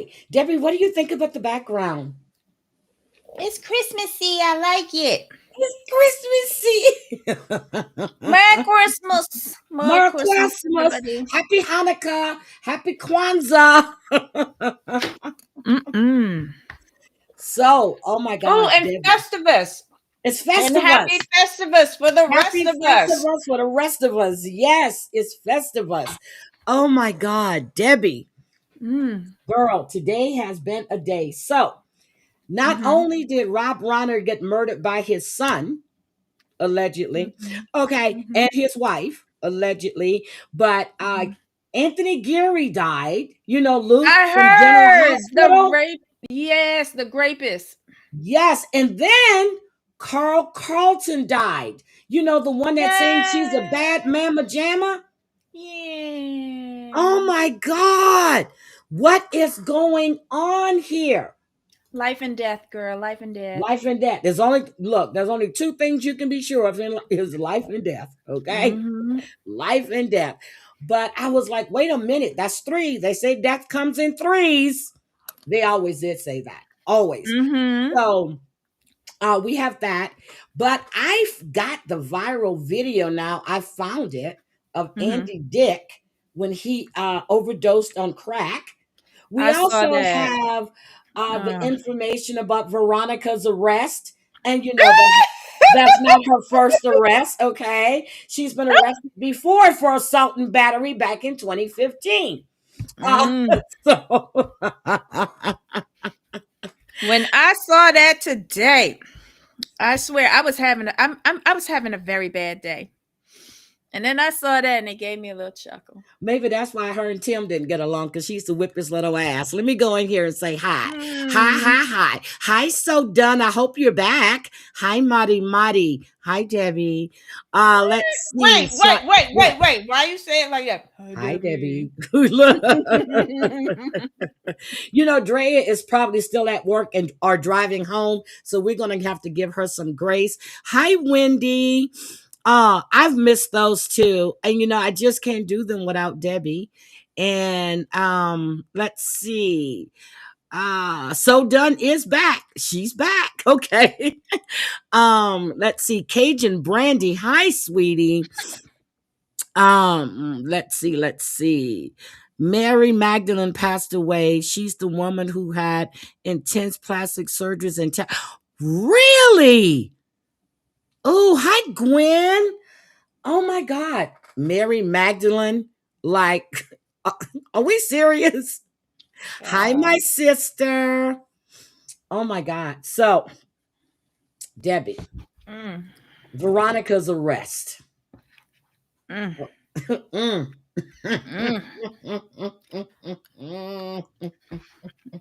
right. Debbie, what do you think about the background? It's Christmassy. I like it. It's Christmassy. Merry Christmas. Merry Merry Christmas, Christmas. everybody. Happy Hanukkah. Happy Kwanzaa. Mm-mm. So, oh my Oh, gosh, and Debbie. Festivus. It's And happy Festivus. Festivus for the rest Happy of us. Festivus for the rest of us. Yes, it's Festivus. Oh my God, Debbie. Mm. Girl, today has been a day. So, not Mm-hmm. only did Rob Ronner get murdered by his son, allegedly, Mm-hmm. okay, Mm-hmm. and his wife, allegedly, but Mm-hmm. Anthony Geary died, Luke I from General heard the Hospital. rape. Yes, the grapist. Yes, and then Carl Carlton died. The one that saying she's a bad Yeah. mamma jamma. Yeah. Oh my God. What is going on here? Life and death, girl. Life and death. Life and death. There's only two things you can be sure of in is life and death. Okay? Mm-hmm. Life and death. But I was like, wait a minute, that's three. They say death comes in threes. They always did say that. Always. Mm-hmm. So we have that. But I've got the viral video now. I found it of Mm-hmm. Andy Dick when he overdosed on crack. We I saw also that. have the Uh. information about Veronica's arrest. And that's not her first arrest, okay? She's been arrested before for assault and battery back in 2015. Uh, Mm. so, When I saw that today, I swear I was having a very bad day. And then I saw that and it gave me a little chuckle. maybe that's why her and Tim didn't get along because she used to whip his little ass. Let me go in here and say hi. Hi, Hmm. hi, hi. Hi, so done. I hope you're back. Hi, Marty. Hi, Debbie. Let's see. So, what? Wait. Why you say it like that? Hi, Hi, Debbie. Debbie. Look. Drea is probably still at work and are driving home, so we're gonna have to give her some grace. Hi, Wendy. I've missed those too, and I just can't do them without Debbie. And let's see. So done is back. She's back. Okay. Let's see. Cajun Brandy. Hi, sweetie. Let's see. Mary Magdalene passed away. She's the woman who had intense plastic surgeries and really? Oh, hi, Gwen. Oh my God. Mary Magdalene. Like, are we serious? Hi, my Wow. sister. Oh my God. So, Debbie, Mm, Veronica's arrest. mm, Mm.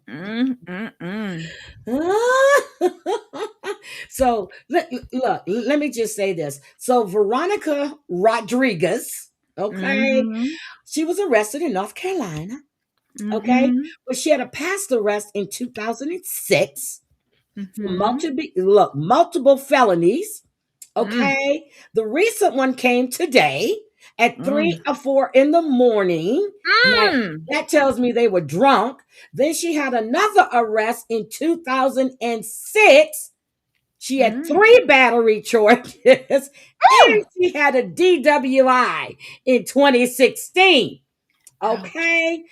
mm, mm. So look, let me just say this. So Veronica Rodriguez, okay, Mhm, she was arrested in North Carolina, okay, mhm, but she had a past arrest in 2006 for mhm, multiple felonies. mm, Okay. The recent one came today at mm, 3 or 4 in the morning. Now, mm, that tells me they were drunk. Then she had another arrest in 2006. She had mm. 3 battery charges. Oh! And she had a DWI in 2016. Ouch. Okay.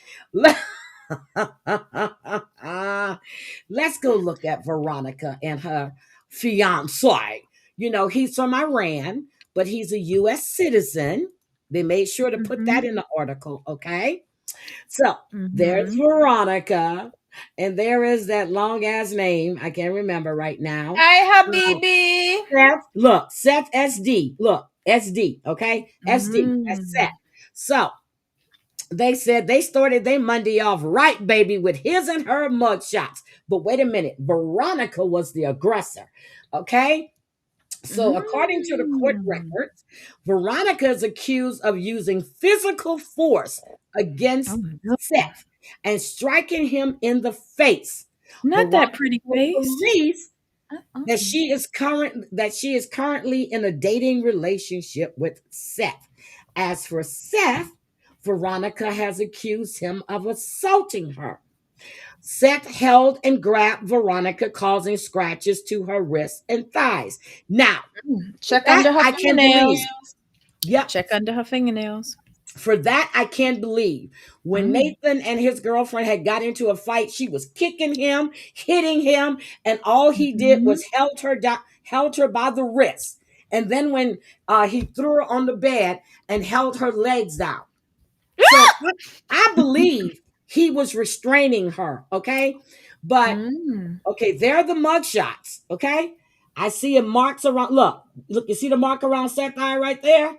Let's go look at Veronica and her fiance. He's from Iran, but he's a U.S. citizen. They made sure to put that Mhm, in the article, okay? So there's mhm. Veronica, and there is that long ass name. I can't remember right now. Hi, Uh, Habibi. Seth SD. Look, SD, okay? SD. That's Seth. Mm. So they said they started their Monday off right, baby, with his and her mugshots. But wait a minute, Veronica was the aggressor. Okay. So, according to the court Mm. records, Veronica is accused of using physical force Oh against my god. Seth and striking him in the face. Not Veronica that pretty told face. police Uh-uh. that she is currently in a dating relationship with Seth. As for Seth, Veronica has accused him of assaulting her. Seth held and grabbed Veronica, causing scratches to her wrists and thighs. Now, Check that under her I can fingernails. believe. Yep. Check under her fingernails. For that, I can believe. When Mm. Nathan and his girlfriend had got into a fight, she was kicking him, hitting him, and all he did Mhm. was held her by the wrist. And then when he threw her on the bed and held her legs down. So I believe he was restraining her. Okay. But Mm. okay, there are the mug shots. Okay. I see a marks around. Look, you see the mark around Seth's eye right there?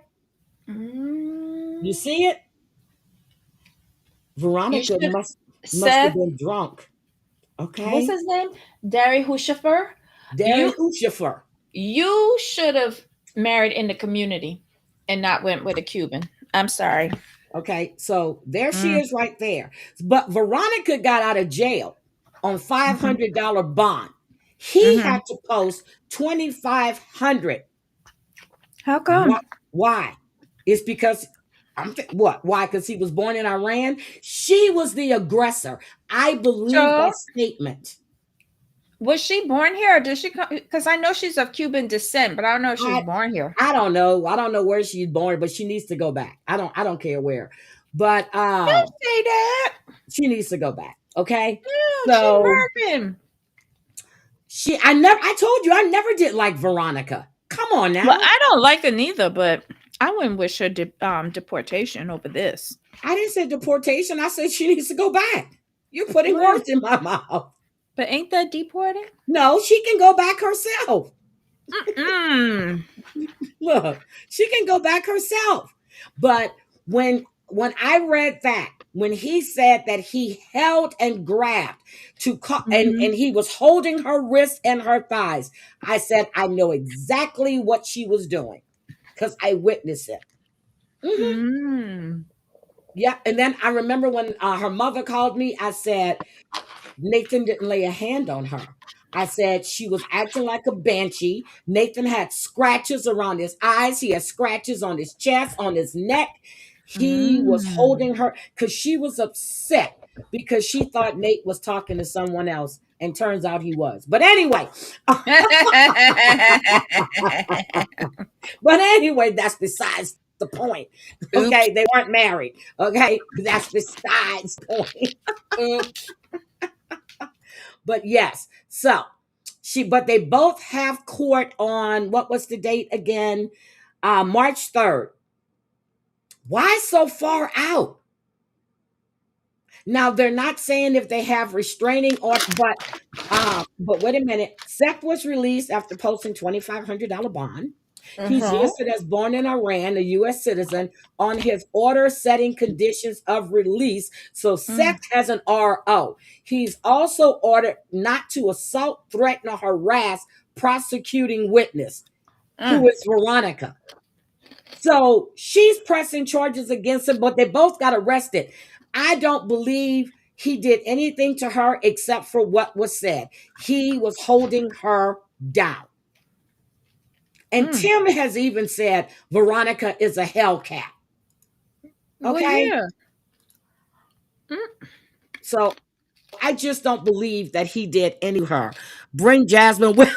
You Mm. see it? You Veronica should, must have Seth. been drunk. What's Okay. his name? Derry Hushifer. Derry You Hushifer. you should have married in the community and not went with a Cuban. I'm sorry. Okay. So there she Mm. is right there. But Veronica got out of jail on Mhm. $500 bond. He Mhm. had to post 2,500. How Why? come? Why? It's because what? Why? Because he was born in Iran. She was the aggressor. I believe So that statement. was she born here or did she come? Because I know she's of Cuban descent, but I don't know if she was I born here. I don't know. I don't know where she's born, but she needs to go back. I don't care where. But Don't say that. she needs to go back. Okay. Yeah, she So American. I told you I never did like Veronica. Come on Well, now. I don't like her neither, but I wouldn't wish her deportation over this. I didn't say deportation. I said she needs to go back. You're putting Well, words in my mouth. but ain't that deporting? No, she can go back herself. Mm. Look, she can go back herself. But when I read that, when he said that he held and grabbed Mhm. and he was holding her wrists and her thighs, I said I know exactly what she was doing because I witnessed it. Mhm. Mm. Yeah, and then I remember when her mother called me. I said Nathan didn't lay a hand on her. I said she was acting like a banshee. Nathan had scratches around his eyes. He had scratches on his chest, on his neck. He was Mm. holding her because she was upset because she thought Nate was talking to someone else. And turns out he was. But anyway, that's besides the point. Oops. Okay, they weren't married. Okay, that's besides point. Oops. But yes, so but they both have court on what was the date again? March 3rd. Why so far out? Now they're not saying if they have restraining order, but wait a minute. Seth was released after posting $2,500 bond. He's Uh-huh. listed as born in Iran, a U.S. citizen, on his order setting conditions of release. So Seth Mm. has an RO. He's also ordered not to assault, threaten, or harass prosecuting witness, who Mm. is Veronica. So she's pressing charges against him, but they both got arrested. I don't believe he did anything to her except for what was said. He was holding her down. And Mm. Tim has even said Veronica is a Hellcat. Well, Okay. yeah. Mm. So I just don't believe that he did any to her. Bring Jasmine with.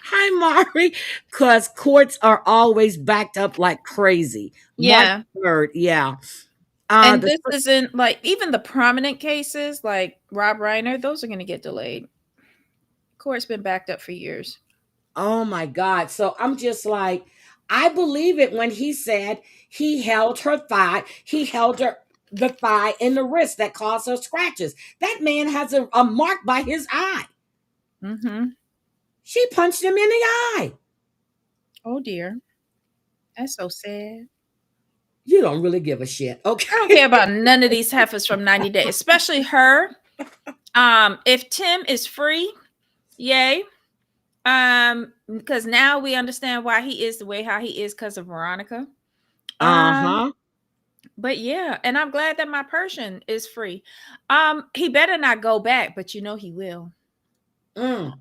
Hi, Mari. Because courts are always backed up like crazy. March Yeah. 3rd. Yeah. And The this isn't like even the prominent cases like Rob Reiner, those are going to get delayed. Court's been backed up for years. Oh my God. So I'm just like, I believe it when he said he held her thigh, he held her the thigh and the wrist that caused her scratches. That man has a mark by his eye. Mm-hmm. She punched him in the eye. Oh dear. That's so sad. You don't really give a shit. I don't Okay. care about none of these heifers from 90 Days, especially her. If Tim is free, yay. Because now we understand why he is the way how he is because of Veronica. Um, Uh-huh. but yeah, and I'm glad that my Persian is free. He better not go back, but you know he will. Mm.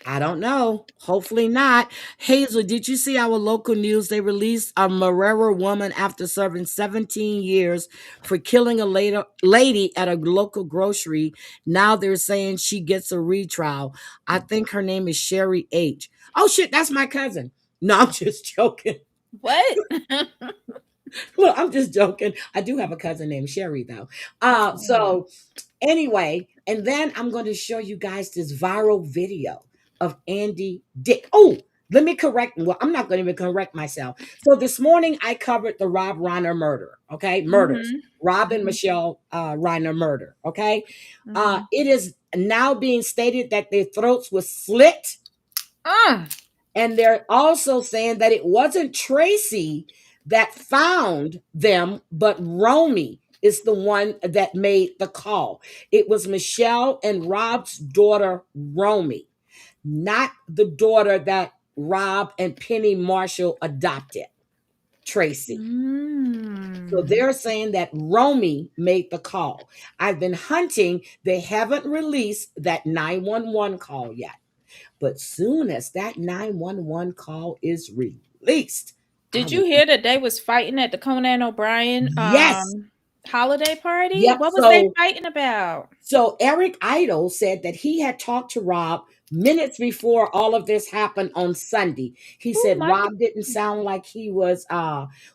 I don't know. Hopefully not. Hazel, did you see our local news? They released a Marrero woman after serving 17 years for killing a lady at a local grocery. Now they're saying she gets a retrial. I think her name is Sherry H. Oh, shit, that's my cousin. No, I'm just joking. What? Well, I'm just joking. I do have a cousin named Sherry, though. Oh. So anyway, and then I'm going to show you guys this viral video of Andy Dick. Oh, let me correct. Well, I'm not going to even correct myself. So this morning I covered the Rob Reiner murder. Okay, murders. Mhm. Rob and Mhm. Michelle Reiner murder. Okay, Mhm. it is now being stated that their throats were slit, Mm. and they're also saying that it wasn't Tracy that found them, but Romy is the one that made the call. It was Michelle and Rob's daughter, Romy, not the daughter that Rob and Penny Marshall adopted, Tracy. So Mm. they're saying that Romy made the call. I've been hunting. They haven't released that 911 call yet. But soon as that 911 call is released, I Did will. you hear that they was fighting at the Conan O'Brien Yes. holiday party? Yep. What was they So fighting about? Eric Idle said that he had talked to Rob minutes before all of this happened on Sunday. He Oh said my Rob didn't sound like he was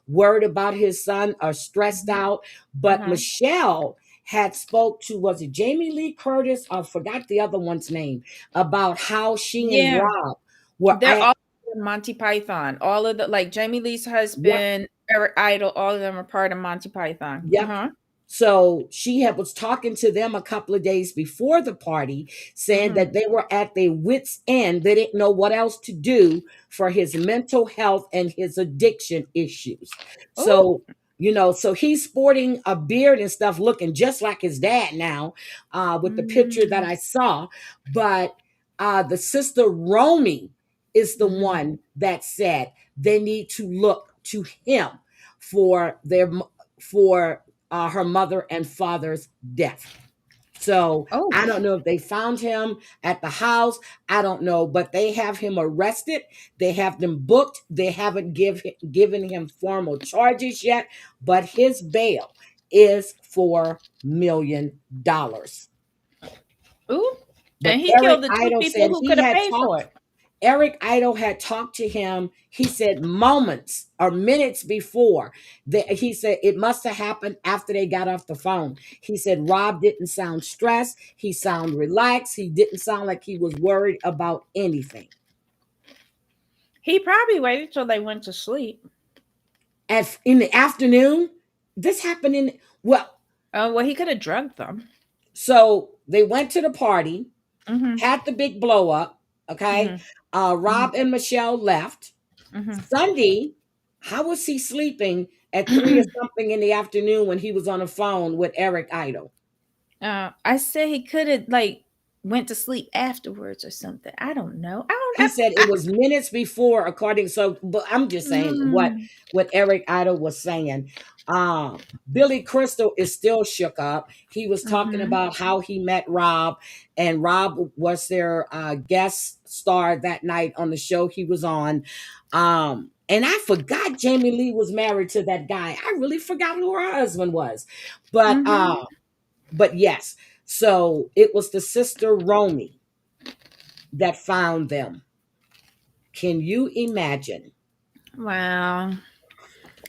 worried about his son or stressed god. out, but Uh-huh. Michelle had spoke to, was it Jamie Lee Curtis? I forgot the other one's name, about how she and Yeah, Rob were they're at. all in Monty Python. All of the like Jamie Lee's Yep. husband, Eric Idle, all of them are part of Monty Python. Yep. Uh-huh. So she had was talking to them a couple of days before the party, saying Mhm. that they were at their wits' end. They didn't know what else to do for his mental health and his addiction issues. Oh. So, so he's sporting a beard and stuff, looking just like his dad now, with the picture that Mm. I saw. But the sister Romy is the Mhm. one that said they need to look to him for for her mother and father's death. So Oh. I don't know if they found him at the house. I don't know, but they have him arrested. They have them booked. They haven't given him formal charges yet, but his bail is $4 million. Ooh. But And he Eric killed the two Idle people said who he could have had paid for talked it. Eric Idle had talked to him, he said moments or minutes before. That he said it must have happened after they got off the phone. He said Rob didn't sound stressed. He sounded relaxed. He didn't sound like he was worried about anything. He probably waited till they went to sleep. In the afternoon, this happened in, well, Oh, well, he could have drugged them. so they went to the party, Mhm. had the big blow up. Okay. Mhm. Mhm. Rob and Michelle left. Mhm. Sunday, how was he sleeping at 3 or something in the afternoon when he was on the phone with Eric Idle? I said he could have like went to sleep afterwards or something. I don't know. I He don't. said it was minutes before, according. So, but I'm just saying Mm, what Eric Idle was saying. Billy Crystal is still shook up. He was talking mhm. about how he met Rob, and Rob was their guest star that night on the show he was on. And I forgot Jamie Lee was married to that guy. I really forgot who her husband was, but Mhm. yes. So it was the sister Romy that found them. Can you imagine? Wow.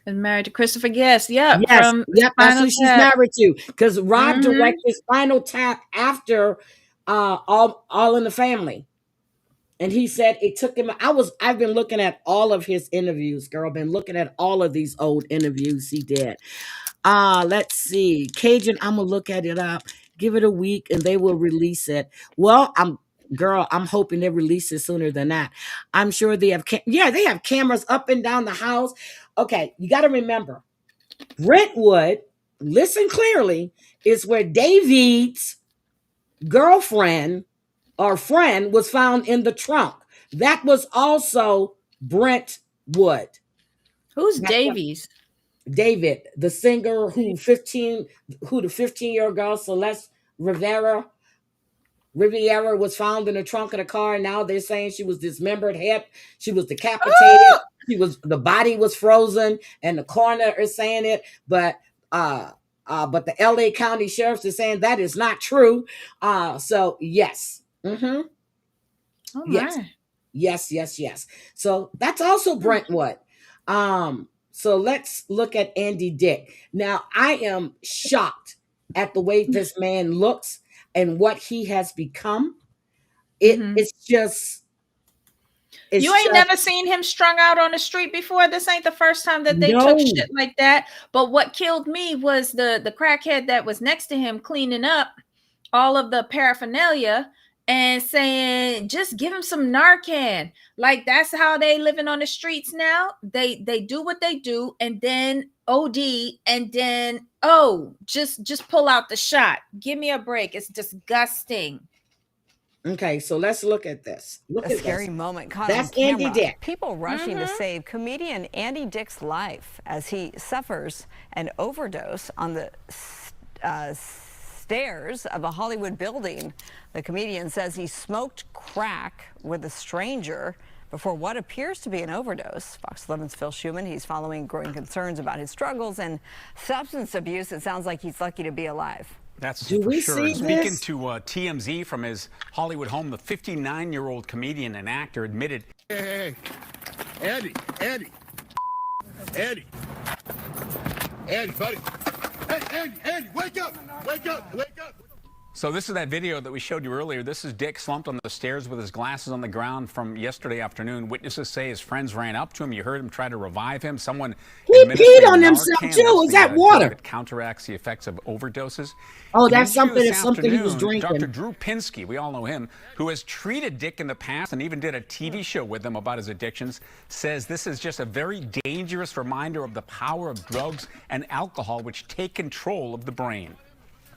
And married to Christopher Guest. Yep, Yes, from yep, that's Spinal who she's Tap. married to. Because Rob Mhm. directed Spinal Tap after all in the Family. And he said it took him. I've been looking at all of his interviews, girl. Been looking at all of these old interviews he did. Let's see. Cajun, I'm gonna look at it up. Give it a week and they will release it. Well, I'm hoping they release it sooner than that. I'm sure they have yeah, they have cameras up and down the house. Okay, you got to remember, Brentwood, listen clearly, is where David's girlfriend or friend was found in the trunk. That was also Brentwood. Who's That's what Davies? David, the singer who the 15-year-old girl Celeste Rivera Riviera was found in the trunk of the car, and now they're saying she was dismembered head. She was decapitated. Oh, The body was frozen, and the coroner is saying it, but the LA County Sheriffs is saying that is not true. So yes. oh Yes. my. Yes. So that's also Hmm. Brentwood. So let's look at Andy Dick. Now I am shocked at the way this man looks and what he has become. Mhm. It's just You it's ain't just never seen him strung out on the street before. This ain't the first time that they took no. shit like that. But what killed me was the crackhead that was next to him cleaning up all of the paraphernalia and saying, just give him some Narcan. Like that's how they living on the streets now. They do what they do and then OD and then just pull out the shot. Give me a break. It's disgusting. Okay, so let's look at this. Look A at scary this. moment caught on That's Andy camera. Dick. People rushing to Mhm. save comedian Andy Dick's life as he suffers an overdose on the stairs of a Hollywood building. The comedian says he smoked crack with a stranger before what appears to be an overdose. Fox 11's Phil Schuman, he's following growing concerns about his struggles and substance abuse. It sounds like he's lucky to be alive. That's Do for we sure. see And speaking this? to TMZ from his Hollywood home, the 59-year-old comedian and actor admitted. Hey, Andy, buddy. Hey, Andy, wake up. So this is that video that we showed you earlier. This is Dick slumped on the stairs with his glasses on the ground from yesterday afternoon. Witnesses say his friends ran up to him. You heard him try to revive him. Someone He administering peed on himself Narcan. too. Is that That's the water? drug that counteracts the effects of overdoses. Oh, In that's an interview something he was afternoon, drinking. Dr. Drew Pinsky, we all know him, who has treated Dick in the past and even did a TV show with him about his addictions, says this is just a very dangerous reminder of the power of drugs and alcohol, which take control of the brain.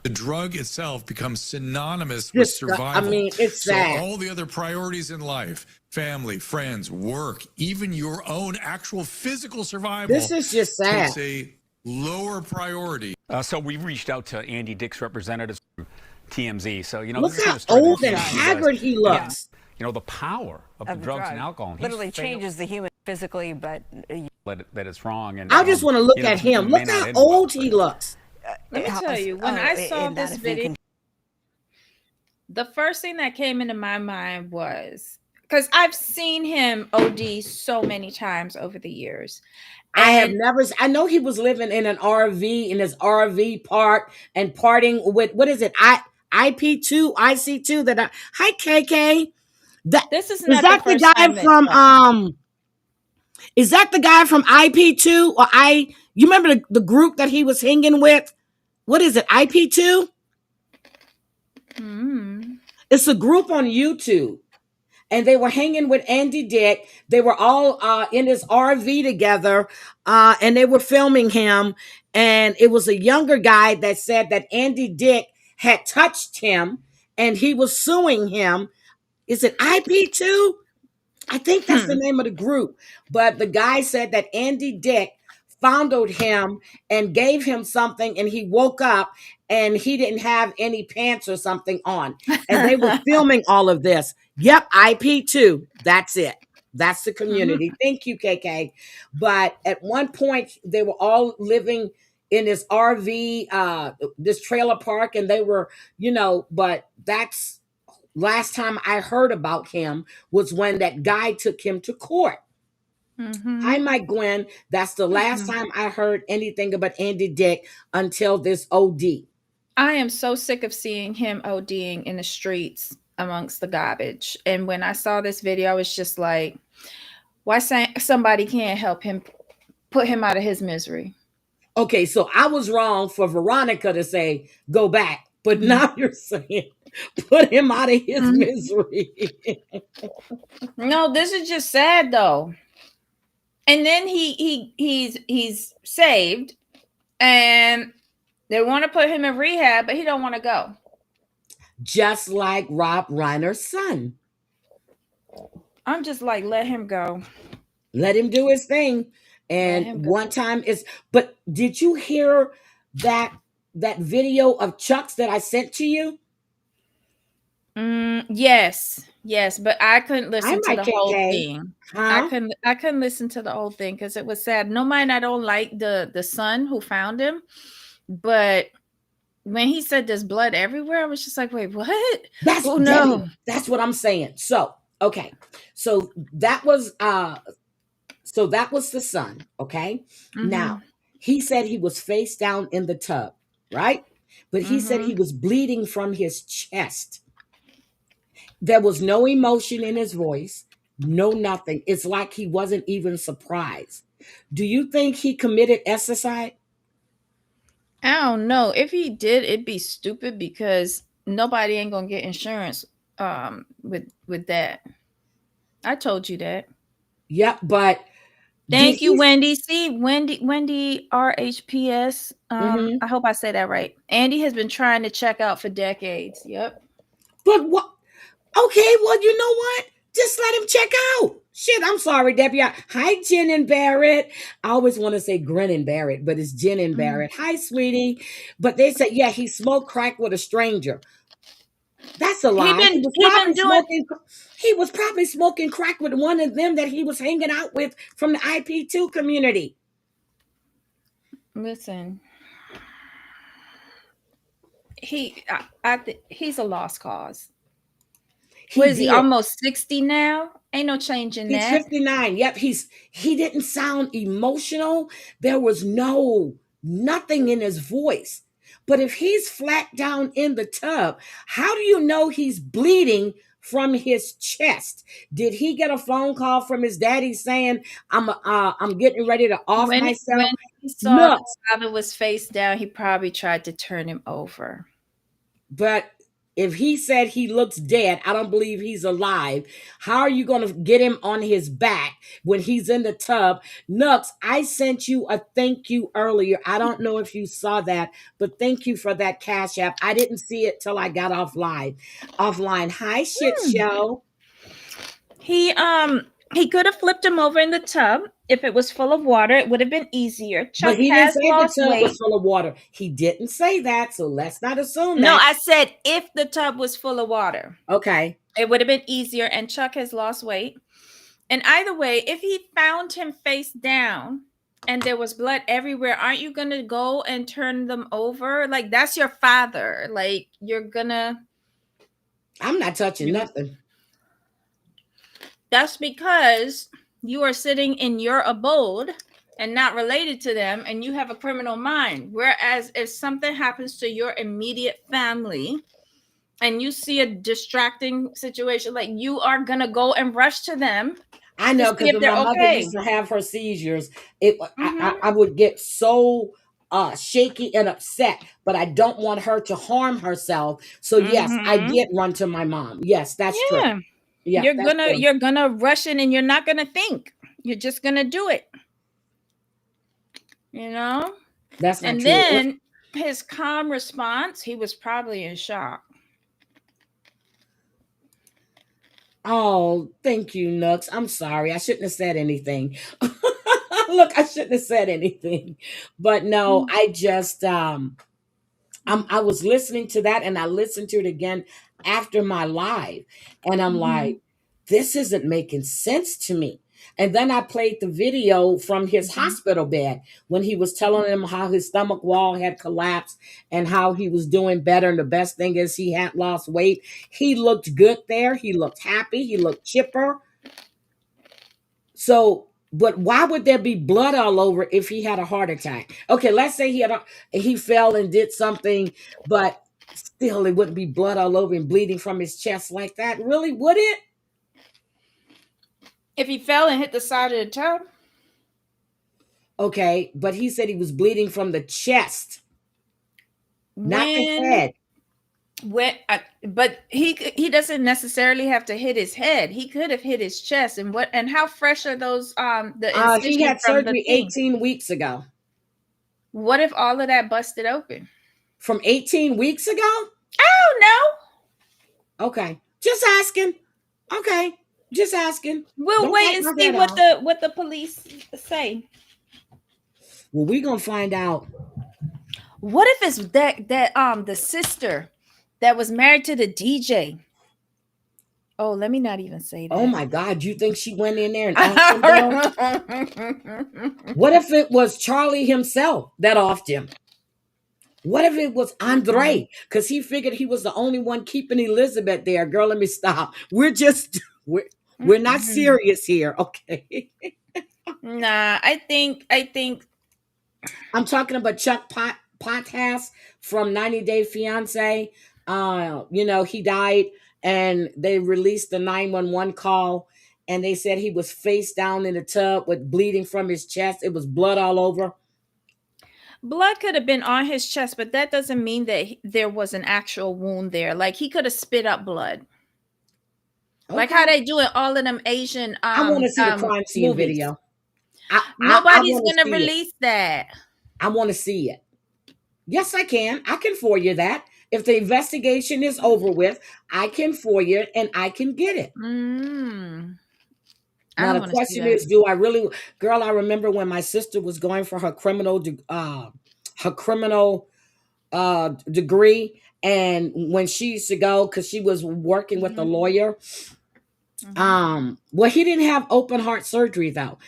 The drug itself becomes synonymous with survival. I mean, it's so sad. all the other priorities in life, family, friends, work, even your own actual physical survival, This is just sad. takes a lower priority. So we reached out to Andy Dick's representatives from TMZ. So, you know, Look this is how the story old that and you guys- haggard he looks. You know, the power of the Of the drugs drug. and alcohol. And he's Literally failed changes the human physically, but that it's wrong. And I just want to look you know, at him. it may Look not how end well, old but- he looks. Let me tell you, when I saw this video, the first thing that came into my mind was because I've seen him OD so many times over the years. I have And never. I know he was living in an RV in his RV park and partying with what is it? IP2, IC2. Hi KK. this is Is not that the the first guy time that from Is that the guy from IP2 or I? You remember the group that he was hanging with? What is it? IP2? It's a group on YouTube. And they were hanging with Andy Dick. They were all in his RV together, and they were filming him. And it was a younger guy that said that Andy Dick had touched him, and he was suing him. Is it IP2? I think that's the name of the group. But the guy said that Andy Dick fondled him and gave him something, and he woke up and he didn't have any pants or something on. And they were filming all of this. Yep, IP2. That's it. That's the community. Thank you, KK. But at one point, they were all living in this RV, this trailer park, and they were, but that's last time I heard about him was when that guy took him to court. Hi, Mike Gwen. That's the last time I heard anything about Andy Dick until this OD. I am so sick of seeing him ODing in the streets amongst the garbage. And when I saw this video, I was just like, why somebody can't help him, put him out of his misery? Okay, so I was wrong for Veronica to say, go back. But now you're saying, put him out of his misery. No, this is just sad though. And then he's saved and they want to put him in rehab, but he don't want to go. Just like Rob Reiner's son. I'm just like, let him go. Let him do his thing. And one time but did you hear that video of Chuck's that I sent to you? Yes, but I couldn't Hi, listen to my the whole KK. thing. Huh? I couldn't listen to the whole thing because it was sad. No mind, I don't like the son who found him, but when he said there's blood everywhere, I was just like, wait, what? That's Oh Debbie. no. That's what I'm saying. So, okay. So that was the son, okay? Now, Mm-hmm. he said he was face down in the tub, right? But he said Mm-hmm. he was bleeding from his chest. There was no emotion in his voice, no nothing. It's like he wasn't even surprised. Do you think he committed suicide? I don't know. If he did, it'd be stupid because nobody ain't gonna get insurance with that. I told you that. Yep, but did Thank you, he? Wendy. See, Wendy RHPS. Mhm. I hope I say that right. Andy has been trying to check out for decades. Yep. But what? Okay, well, you know what? Just let him check out. Shit, I'm sorry, Debbie. Hi, Jen and Barrett. I always want to say Grin and Barrett, but it's Jen and Mm. Barrett. Hi, sweetie. But they said, yeah, he smoked crack with a stranger. That's a lie. He been doing. He was probably smoking crack with one of them that he was hanging out with from the IP2 community. Listen, he's a lost cause. He What is he? did. Almost 60 now. Ain't no change in He's that. 59. Yep, he didn't sound emotional. There was nothing in his voice. But if he's flat down in the tub, how do you know he's bleeding from his chest? Did he get a phone call from his daddy saying, I'm getting ready to off When myself? he saw No. his father was face down, he probably tried to turn him over. But if he said he looks dead, I don't believe he's alive. How are you going to get him on his back when he's in the tub? Nux, I sent you a thank you earlier. I don't know if you saw that, but thank you for that Cash App. I didn't see it till I got offline. Hi, shit show. He could have flipped him over in the tub if it was full of water. It would have been easier. But Chuck he didn't has say the lost tub was weight. full of water. He didn't say that, so let's not assume No, that. I said if the tub was full of water, Okay. it would have been easier. And Chuck has lost weight. And either way, if he found him face down and there was blood everywhere, aren't you gonna go and turn them over? Like that's your father. Like you're gonna. I'm not touching nothing. That's because you are sitting in your abode and not related to them, and you have a criminal mind. Whereas if something happens to your immediate family and you see a distracting situation, like you are gonna go and rush to them I to know see because if when my they're mother okay. used to have her seizures, Mm-hmm. I would get so shaky and upset, but I don't want her to harm herself. So yes, I Mm-hmm. did run to my mom. Yes, that's true. Yeah. Yeah, that's true. You're gonna rush in and you're not gonna think. You're just gonna do it. You know? That's not And true. then his calm response, he was probably in shock. Oh, thank you, Nux. I'm sorry. I shouldn't have said anything. Look, I shouldn't have said anything. But no, I just I was listening to that and I listened to it again after my live. And I'm Mm-hmm. like, this isn't making sense to me. And then I played the video from his hospital bed when he was telling him how his stomach wall had collapsed and how he was doing better. And the best thing is he had lost weight. He looked good there. He looked happy. He looked chipper. So, but why would there be blood all over if he had a heart attack? Okay, let's say he fell and did something, but still it wouldn't be blood all over and bleeding from his chest like that. Really, would it? If he fell and hit the side of the tub, Okay, but he said he was bleeding from the chest, not the when head. but he doesn't necessarily have to hit his head. He could have hit his chest. And how fresh are those the He incisions had from the surgery thing? 18 weeks ago. What if all of that busted open? From 18 weeks ago? Oh Okay, just asking. Okay, just asking. no. We'll Don't wait bite and my see head off. what the police say. Well, we're gonna find out. What if it's that the sister that was married to the DJ Oh, let me not even say that. Oh my God, you think she went in there and offed him, girl? What if it was Charlie himself that offed him? What if it was Andre? Because he figured he was the only one keeping Elizabeth there. Girl, let me stop. We're not serious here, okay? Nah, I think I'm talking about Chuck Potas from 90 Day Fiancé. He died and they released the 911 call and they said he was face down in the tub with bleeding from his chest. It was blood all over. blood could have been on his chest, but that doesn't mean that there was an actual wound there. Like he could have spit up blood. Like how Okay. they do it all in them Asian I want to see the crime scene movies. video. I Nobody's want to gonna see it. release that. I want to see it. Yes, I can. I can for you that. If the investigation is over with, I can for you and I can get it. I Now don't the want to see question that. is, do I really, girl? I remember when my sister was going for her criminal degree, and when she used to go because she was working with a lawyer. Well, he didn't have open heart surgery though.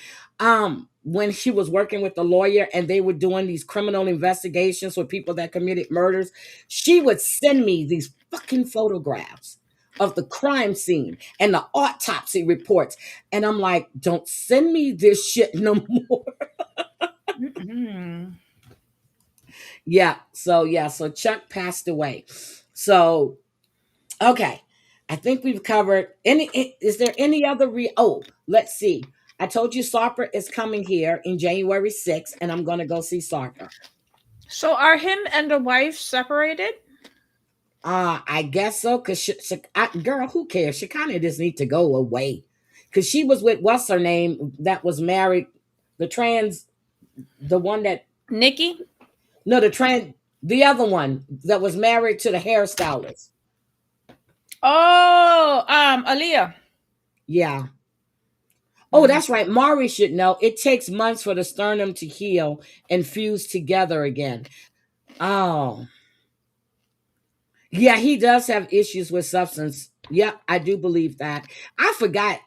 When she was working with the lawyer and they were doing these criminal investigations with people that committed murders, she would send me these fucking photographs of the crime scene and the autopsy reports. And I'm like, don't send me this shit no more. So Chuck passed away. So, okay. I think we've covered is there any other let's see. I told you Sarper is coming here in January 6th, and I'm gonna go see Sarper. So are him and the wife separated? I guess so, because girl, who cares? She kind of just need to go away. Because she was with what's her name that was married, the one that Nikki? no, the other one that was married to the hairstylist. Oh, Aaliyah. Yeah. Oh, that's right. Mari should know. It takes months for the sternum to heal and fuse together again. Oh. Yeah, he does have issues with substance. Yep, I do believe that. I forgot.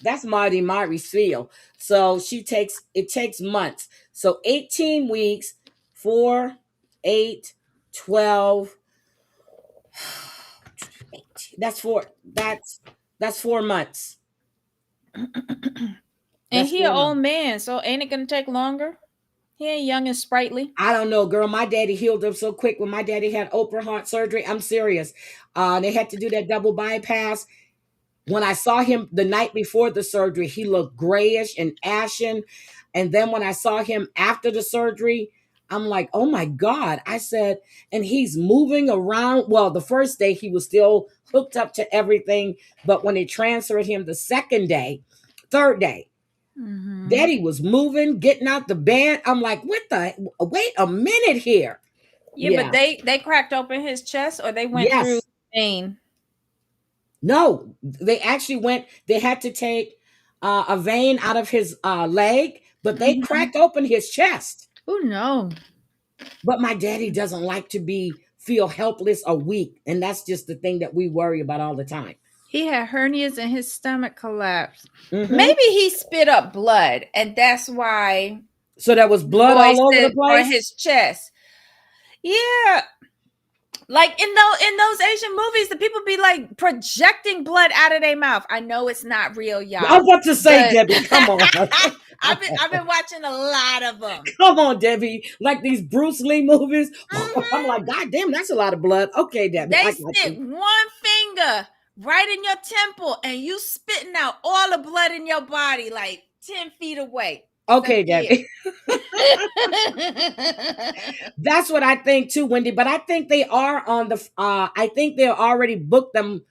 That's Mari's feel. So it takes months. So 18 weeks, 4, 8, 12. That's 4 months. And he an old man, so ain't it gonna take longer? He ain't young and sprightly. I don't know, girl. My daddy healed up so quick when my daddy had open heart surgery. I'm serious. They had to do that double bypass. When I saw him the night before the surgery, he looked grayish and ashen. And then when I saw him after the surgery, I'm like, oh my God. I said, and he's moving around. Well, the first day he was still hooked up to everything. But when they transferred him the third day, Daddy was moving, getting out the bed. I'm like, wait a minute here. Yeah, but they cracked open his chest or they went through vein. No, they actually they had to take a vein out of his leg, but they cracked open his chest. Oh no. But my daddy doesn't like to feel helpless or weak. And that's just the thing that we worry about all the time. He had hernias and his stomach collapsed. Maybe he spit up blood, and that's why. So there was blood all over the place on his chest. Yeah, like in those Asian movies, the people be like projecting blood out of their mouth. I know it's not real, y'all. I was about to say, Debbie, come on. I've been watching a lot of them. Come on, Debbie. Like these Bruce Lee movies. I'm like, God damn, that's a lot of blood. Okay, Debbie. They stick one finger right in your temple and you spitting out all the blood in your body like 10 feet away. Okay, Debbie. That's what I think too, Wendy. But I think they are on the I think they already booked them.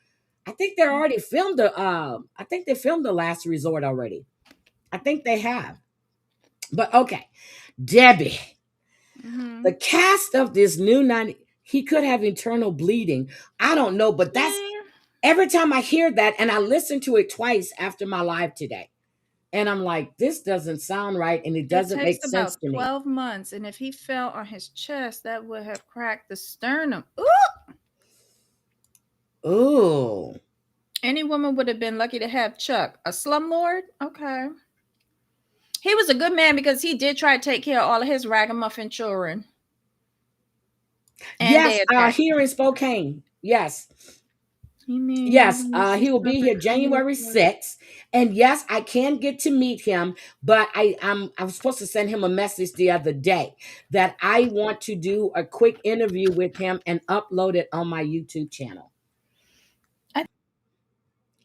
I think they're already filmed I think they filmed The Last Resort already. I think they have. But okay. Debbie. The cast of this new 90, he could have internal bleeding. I don't know, but that's every time I hear that, and I listened to it twice after my live today. And I'm like, this doesn't sound right, and it doesn't make sense to me. 12 months, and if he fell on his chest, that would have cracked the sternum. Ooh. And Any woman would have been lucky to have Chuck, a slumlord. Okay. He was a good man because he did try to take care of all of his ragamuffin children. And Yes, they attacked here in Spokane. Yes. him. Yes, he will be here January 6th. And yes, I can get to meet him, but I was supposed to send him a message the other day that I want to do a quick interview with him and upload it on my YouTube channel. I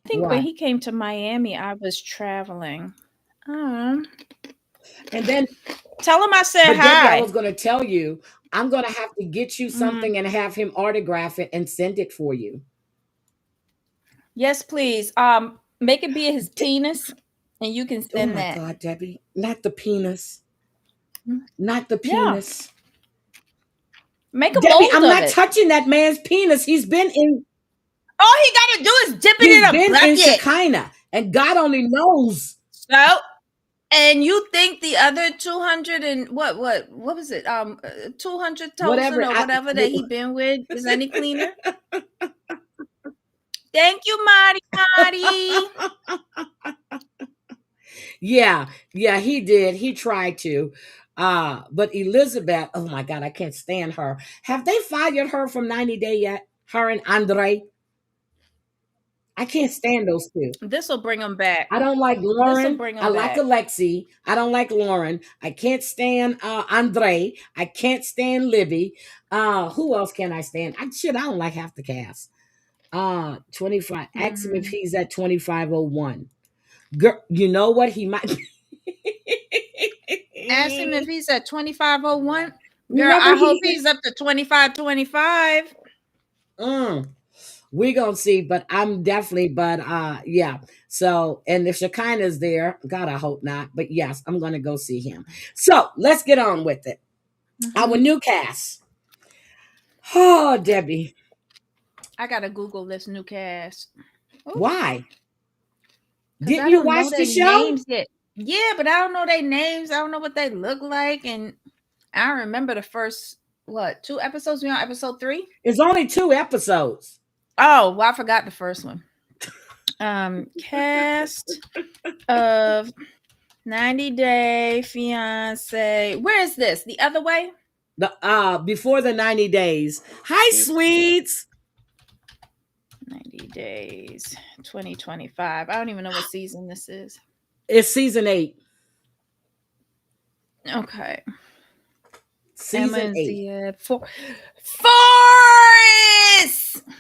think when What? he came to Miami, I was traveling. And then, Tell him I said but Debbie, I hi. was going to tell you, I'm going to have to get you something and have him autograph it and send it for you. Yes, please. Make it be his penis, and you can Oh send my that. God, Debbie, not the penis. Not the Yeah. penis. Make a Debbie, mold I'm of not it. touching that man's penis. He's been in All he got to do is dip it He's in a been in bucket. Shekinah, and God only knows. So, and you think the other 200 and what was it? 200 Whatever. or whatever that he been with is any cleaner? Thank you, Marty. Yeah, he did. He tried to. But Elizabeth, oh my God, I can't stand her. Have they fired her from 90 Day yet? Her and Andre? I can't stand those two. This will bring him back. I don't like This will Lauren. bring I him like back. Alexi. I don't like Lauren. I can't stand Andre. I can't stand Libby. Who else can I stand? I don't like half the cast. 25. Ask him if he's at 2501. Girl, you know what? He might be. Ask him if he's at 2501. Girl, Remember I hope he's up to 2525. We're gonna see, but I'm definitely, yeah. So, and if Shekinah's there, God, I hope not. But yes, I'm gonna go see him. So let's get on with it. Our new cast. Oh, Debbie. I gotta Google this new cast. Ooh. Why? 'Cause Didn't I you don't know watch the their show? names yet. Yeah, but I don't know their names. I don't know what they look like. And I don't remember the first, 2 episodes? We on episode 3? It's only 2 episodes. Oh, well, I forgot the first one. Cast of 90 Day Fiancé. Where is this? The other way? The before the 90 days. Hi, sweets. 90 Days 2025. I don't even know what season this is. It's season 8. Okay. Season 8. Forrest!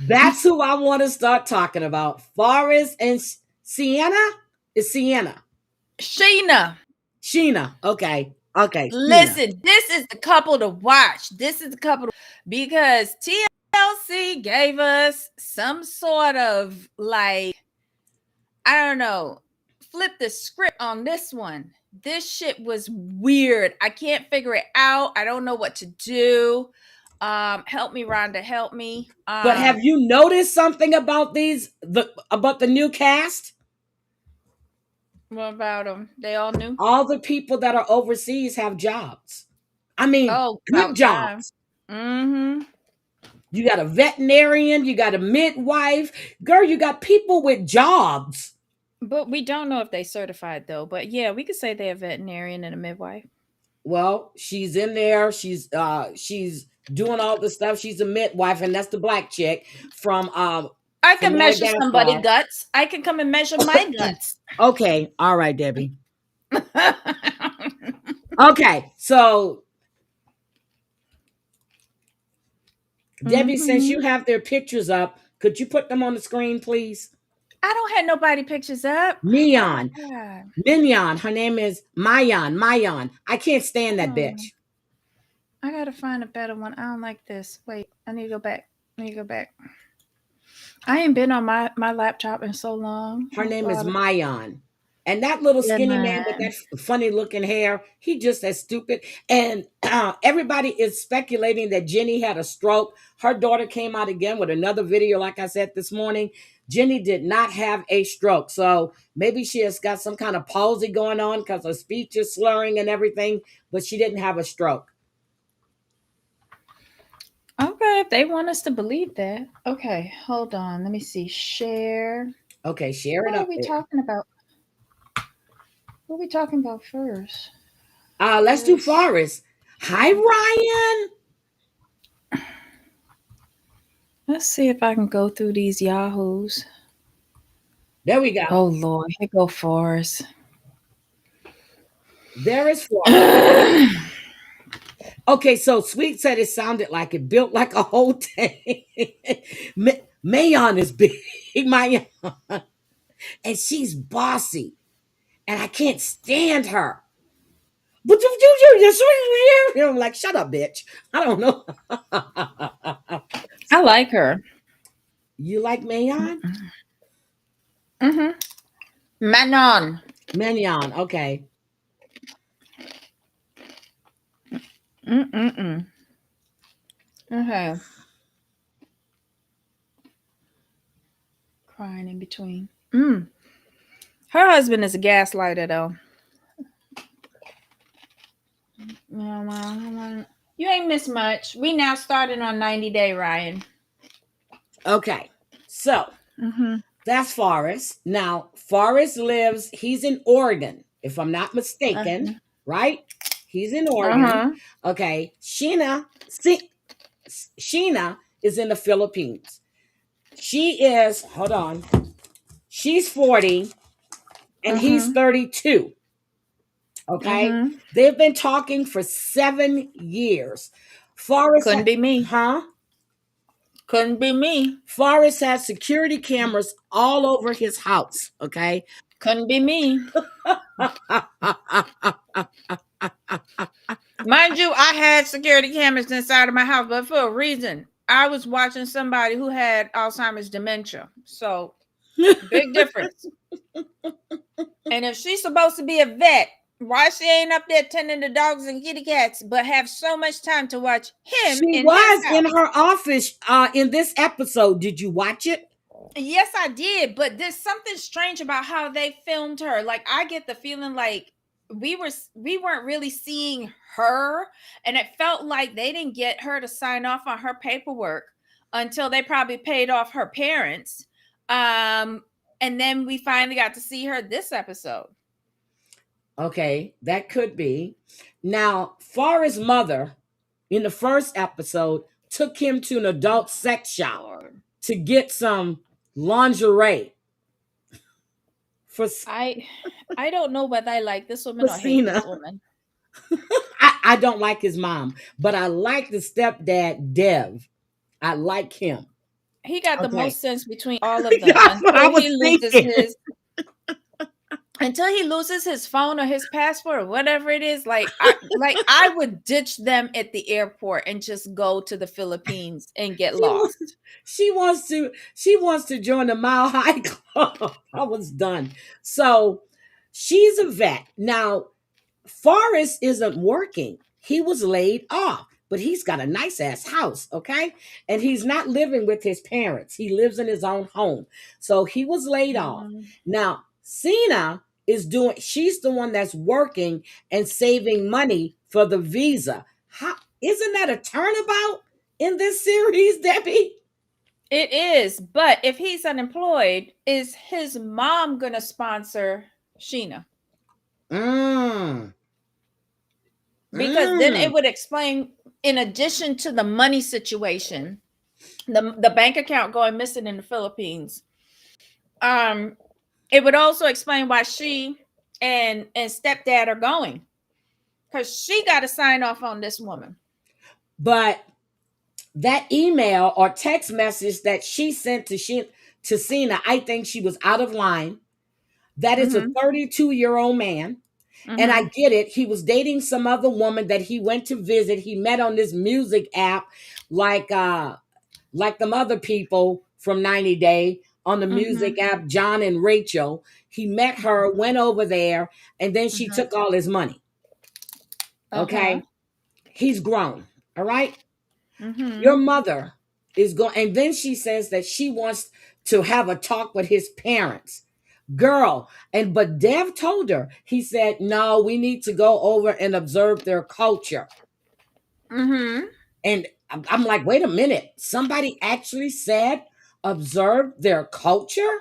That's who I want to start talking about. Forrest and Sienna? It's Sienna. Sheena. Sheena. Okay. Listen, this is the couple to watch. This is the couple because TLC gave us some sort of I don't know, flip the script on this one. This shit was weird. I can't figure it out. I don't know what to do. Help me, Rhonda. Help me. But have you noticed something about about the new cast? What about them? They all knew? All the people that are overseas have jobs. I mean, good jobs. Mm-hmm. You got a veterinarian, you got a midwife. Girl, you got people with jobs. But we don't know if they certified though. But yeah, we could say they're a veterinarian and a midwife. Well, she's in there. She's doing all the stuff. She's a midwife, and that's the black chick from I can measure somebody's guts. I can come and measure my guts. Okay. All right, Debbie. Okay. So, Debbie, since you have their pictures up, could you put them on the screen, please? I don't have nobody pictures up. Mignon. Oh, Mignon. Her name is Mayan. I can't stand that bitch. I gotta find a better one. I don't like this. Wait, I need to go back. I ain't been on my laptop in so long. Her name is Mayan. And that little skinny man with that funny looking hair, he just as stupid. And everybody is speculating that Jenny had a stroke. Her daughter came out again with another video, like I said this morning. Jenny did not have a stroke. So maybe she has got some kind of palsy going on because her speech is slurring and everything, but she didn't have a stroke. Okay, if they want us to believe that. Okay, hold on. Let me see. Share. Okay, share it What are up we there. talking about? What are we talking about first? Let's do This. Forrest. Hi, Ryan. Let's see if I can go through these yahoos. There we go. Oh Lord, here go Forrest. There is Forrest. Okay, so Sweet said it sounded like it built like a whole tank. Mayon is big, Mayon, and she's bossy, and I can't stand her. But I'm like, shut up, bitch. I don't know. I like her. You like Mayon? Mm-hmm. Manon. Mayon, okay. Mm-mm-mm. Okay. Crying in between. Her husband is a gaslighter, though. You ain't missed much. We now started on 90 Day, Ryan. Okay, so that's Forrest. Now, Forrest he's in Oregon, if I'm not mistaken, right? He's in Oregon. Okay, Sheena is in the Philippines. Hold on, she's 40 and he's 32. Okay, they've been talking for 7 years. Forrest, Couldn't be me. huh? Couldn't be me. Forrest has security cameras all over his house. Okay. Couldn't be me. Mind you, I had security cameras inside of my house, but for a reason. I was watching somebody who had Alzheimer's dementia. So, big difference. And if she's supposed to be a vet, why she ain't up there tending the dogs and kitty cats, but have so much time to watch him She in his was in house? her office in this episode. Did you watch it? Yes, I did, but there's something strange about how they filmed her. Like, I get the feeling like we weren't really seeing her, and it felt like they didn't get her to sign off on her paperwork until they probably paid off her parents. And then we finally got to see her this episode. Okay, that could be. Now, Forrest's mother in the first episode took him to an adult sex shop to get some lingerie for I don't know whether I like this woman or hate this Cena. woman. I don't like his mom, but I like the stepdad, Dev. I like him. He got the Okay. most sense between all of them That's what I was thinking. Until he loses his phone or his passport or whatever it is. Like I would ditch them at the airport and just go to the Philippines and get lost. She wants to join the Mile High Club. I was done. So she's a vet. Now, Forrest isn't working. He was laid off, but he's got a nice ass house, okay? And he's not living with his parents. He lives in his own home. So he was laid off. Now, Cena she's the one that's working and saving money for the visa. Isn't that a turnabout in this series, Debbie? It is, but if he's unemployed, is his mom gonna sponsor Sheena? Because then it would explain, in addition to the money situation, the bank account going missing in the Philippines, it would also explain why she and stepdad are going, because she got to sign off on this woman. But that email or text message that she sent to Cena, I think she was out of line. That is a 32-year-old man. And I get it. He was dating some other woman that he went to visit. He met on this music app, like them other people from 90 Day on the music app, John and Rachel. He met her, went over there, and then she took all his money. Okay. He's grown. All right. Your mother is going, and then she says that she wants to have a talk with his parents. Girl, but Dev told her, he said, no, we need to go over and observe their culture. And I'm like, wait a minute. Somebody actually said observe their culture?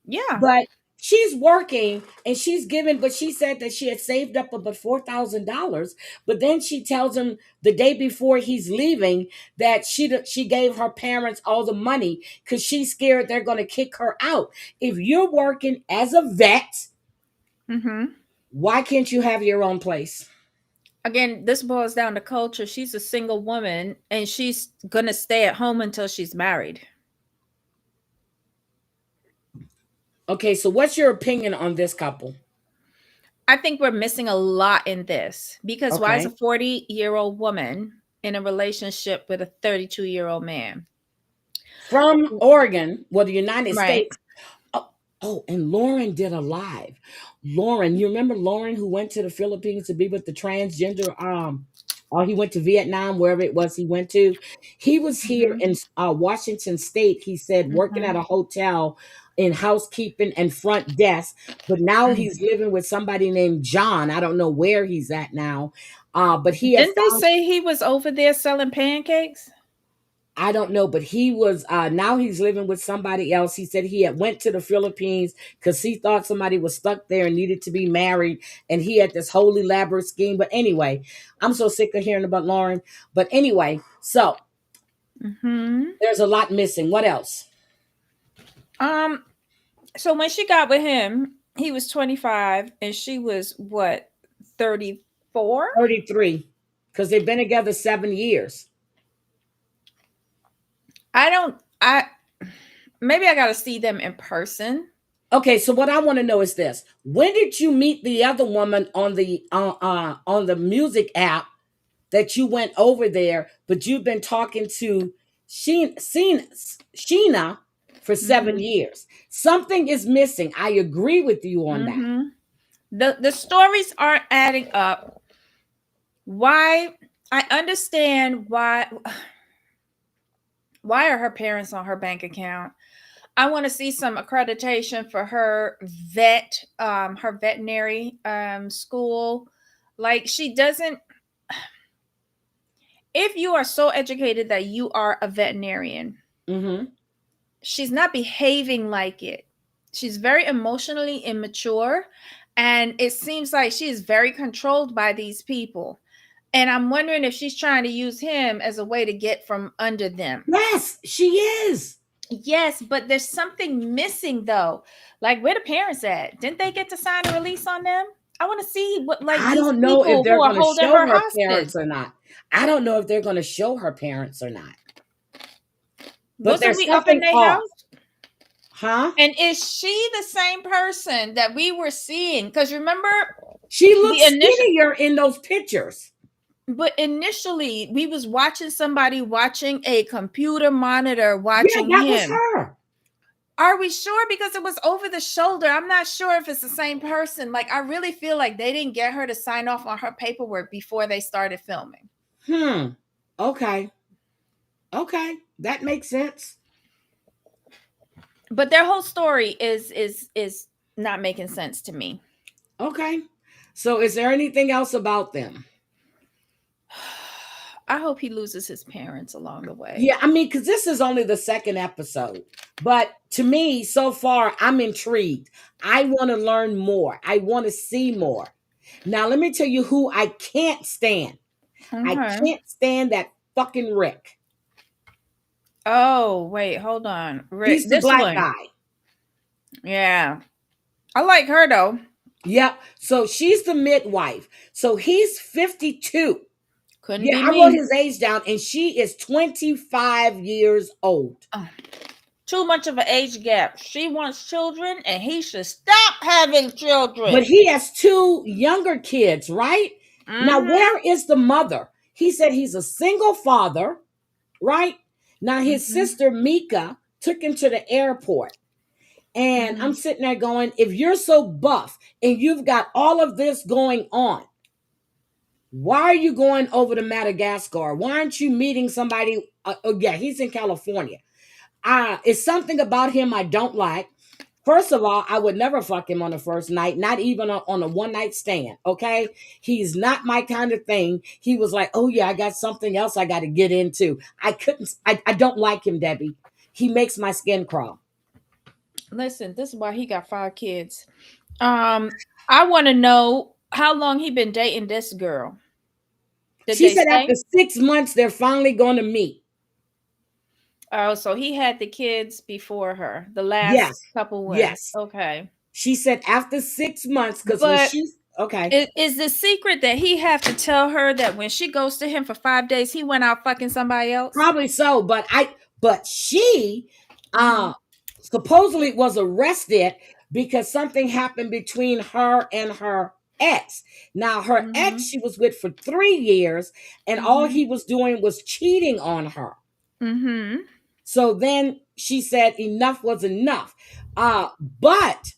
Yeah. But she's working and she's given, but she said that she had saved up about $4,000. But then she tells him the day before he's leaving that she gave her parents all the money because she's scared they're going to kick her out. If you're working as a vet, Mm-hmm. why can't you have your own place? Again, this boils down to culture. She's a single woman and she's going to stay at home until she's married. Okay, so what's your opinion on this couple? I think we're missing a lot in this because why is a Okay. 40-year-old woman in a relationship with a 32-year-old man? From Oregon, well, the United Right. States. Oh, and Lauren did a live. Lauren, you remember Lauren who went to the Philippines to be with the transgender or he went to Vietnam, wherever it was he went to. He was here Mm-hmm. in Washington State, he said, working at Mm-hmm. a hotel in housekeeping and front desk, but now he's living with somebody named John. I don't know where he's at now. But he had Didn't they found, say he was over there selling pancakes? I don't know, but he was now he's living with somebody else. He said he had went to the Philippines because he thought somebody was stuck there and needed to be married, and he had this whole elaborate scheme. But anyway, I'm so sick of hearing about Lauren. But anyway, so Mm-hmm. there's a lot missing. What else? So when she got with him, he was 25 and she was what, 34? 33. Because they've been together 7 years. I maybe I got to see them in person. Okay, so what I want to know is this: when did you meet the other woman on the music app that you went over there, but you've been talking to Sheena for 7 years? Something is missing. I agree with you on that. Mm-hmm. The stories aren't adding up. Why? I understand why are her parents on her bank account? I want to see some accreditation for her her veterinary school. Like she doesn't. If you are so educated that you are a veterinarian, Mm-hmm. she's not behaving like it. She's very emotionally immature, and it seems like she is very controlled by these people. And I'm wondering if she's trying to use him as a way to get from under them. Yes, she is. Yes, but there's something missing though. Like where the parents at? Didn't they get to sign a release on them? I want to see what like I these don't know if people they're who are going to holding show her her hostage. parents or not. I don't know if they're going to show her parents or not. But Wasn't there's we up in something their off. house? Huh? And is she the same person that we were seeing? Because remember, She looks the initial, skinnier in those pictures. but initially we was watching somebody watching a computer monitor Yeah, watching that was him. her. Are we sure? Because it was over the shoulder. I'm not sure if it's the same person. Like I really feel like they didn't get her to sign off on her paperwork before they started filming. Okay. Okay. That makes sense. But their whole story is not making sense to me. Okay. So is there anything else about them? I hope he loses his parents along the way. Yeah, I mean, because this is only the second episode. But to me, so far, I'm intrigued. I want to learn more. I want to see more. Now, let me tell you who I can't stand. I Okay. can't stand that fucking Rick. Oh, wait, hold on. Rick, He's the this black one. guy. Yeah. I like her though. Yep. So she's the midwife. So he's 52. Couldn't Yeah, be I me. wrote his age down, and she is 25 years old. Too much of an age gap. She wants children, and he should stop having children. But he has two younger kids, right? Now, where is the mother? He said he's a single father, right? Now, his sister, Mika, took him to the airport. And I'm sitting there going, if you're so buff and you've got all of this going on, why are you going over to Madagascar? Why aren't you meeting somebody? Yeah, he's in California. It's something about him I don't like. First of all, I would never fuck him on the first night, not even on a one night stand. Okay. He's not my kind of thing. He was like, oh yeah, I got something else I got to get into. I don't like him, Debbie. He makes my skin crawl. Listen, this is why he got 5 kids. I want to know how long he been dating this girl. Did She they said say? after 6 months, they're finally going to meet. Oh, so he had the kids before her, the last Yes. couple ones. Yes. Okay. She said after 6 months, because when But she's okay. is the secret that he have to tell her that when she goes to him for 5 days, he went out fucking somebody else? Probably so, but she Mhm. supposedly was arrested because something happened between her and her ex. Now her ex Mhm. she was with for 3 years, and all Mhm. he was doing was cheating on her. Mhm. So then she said enough was enough. But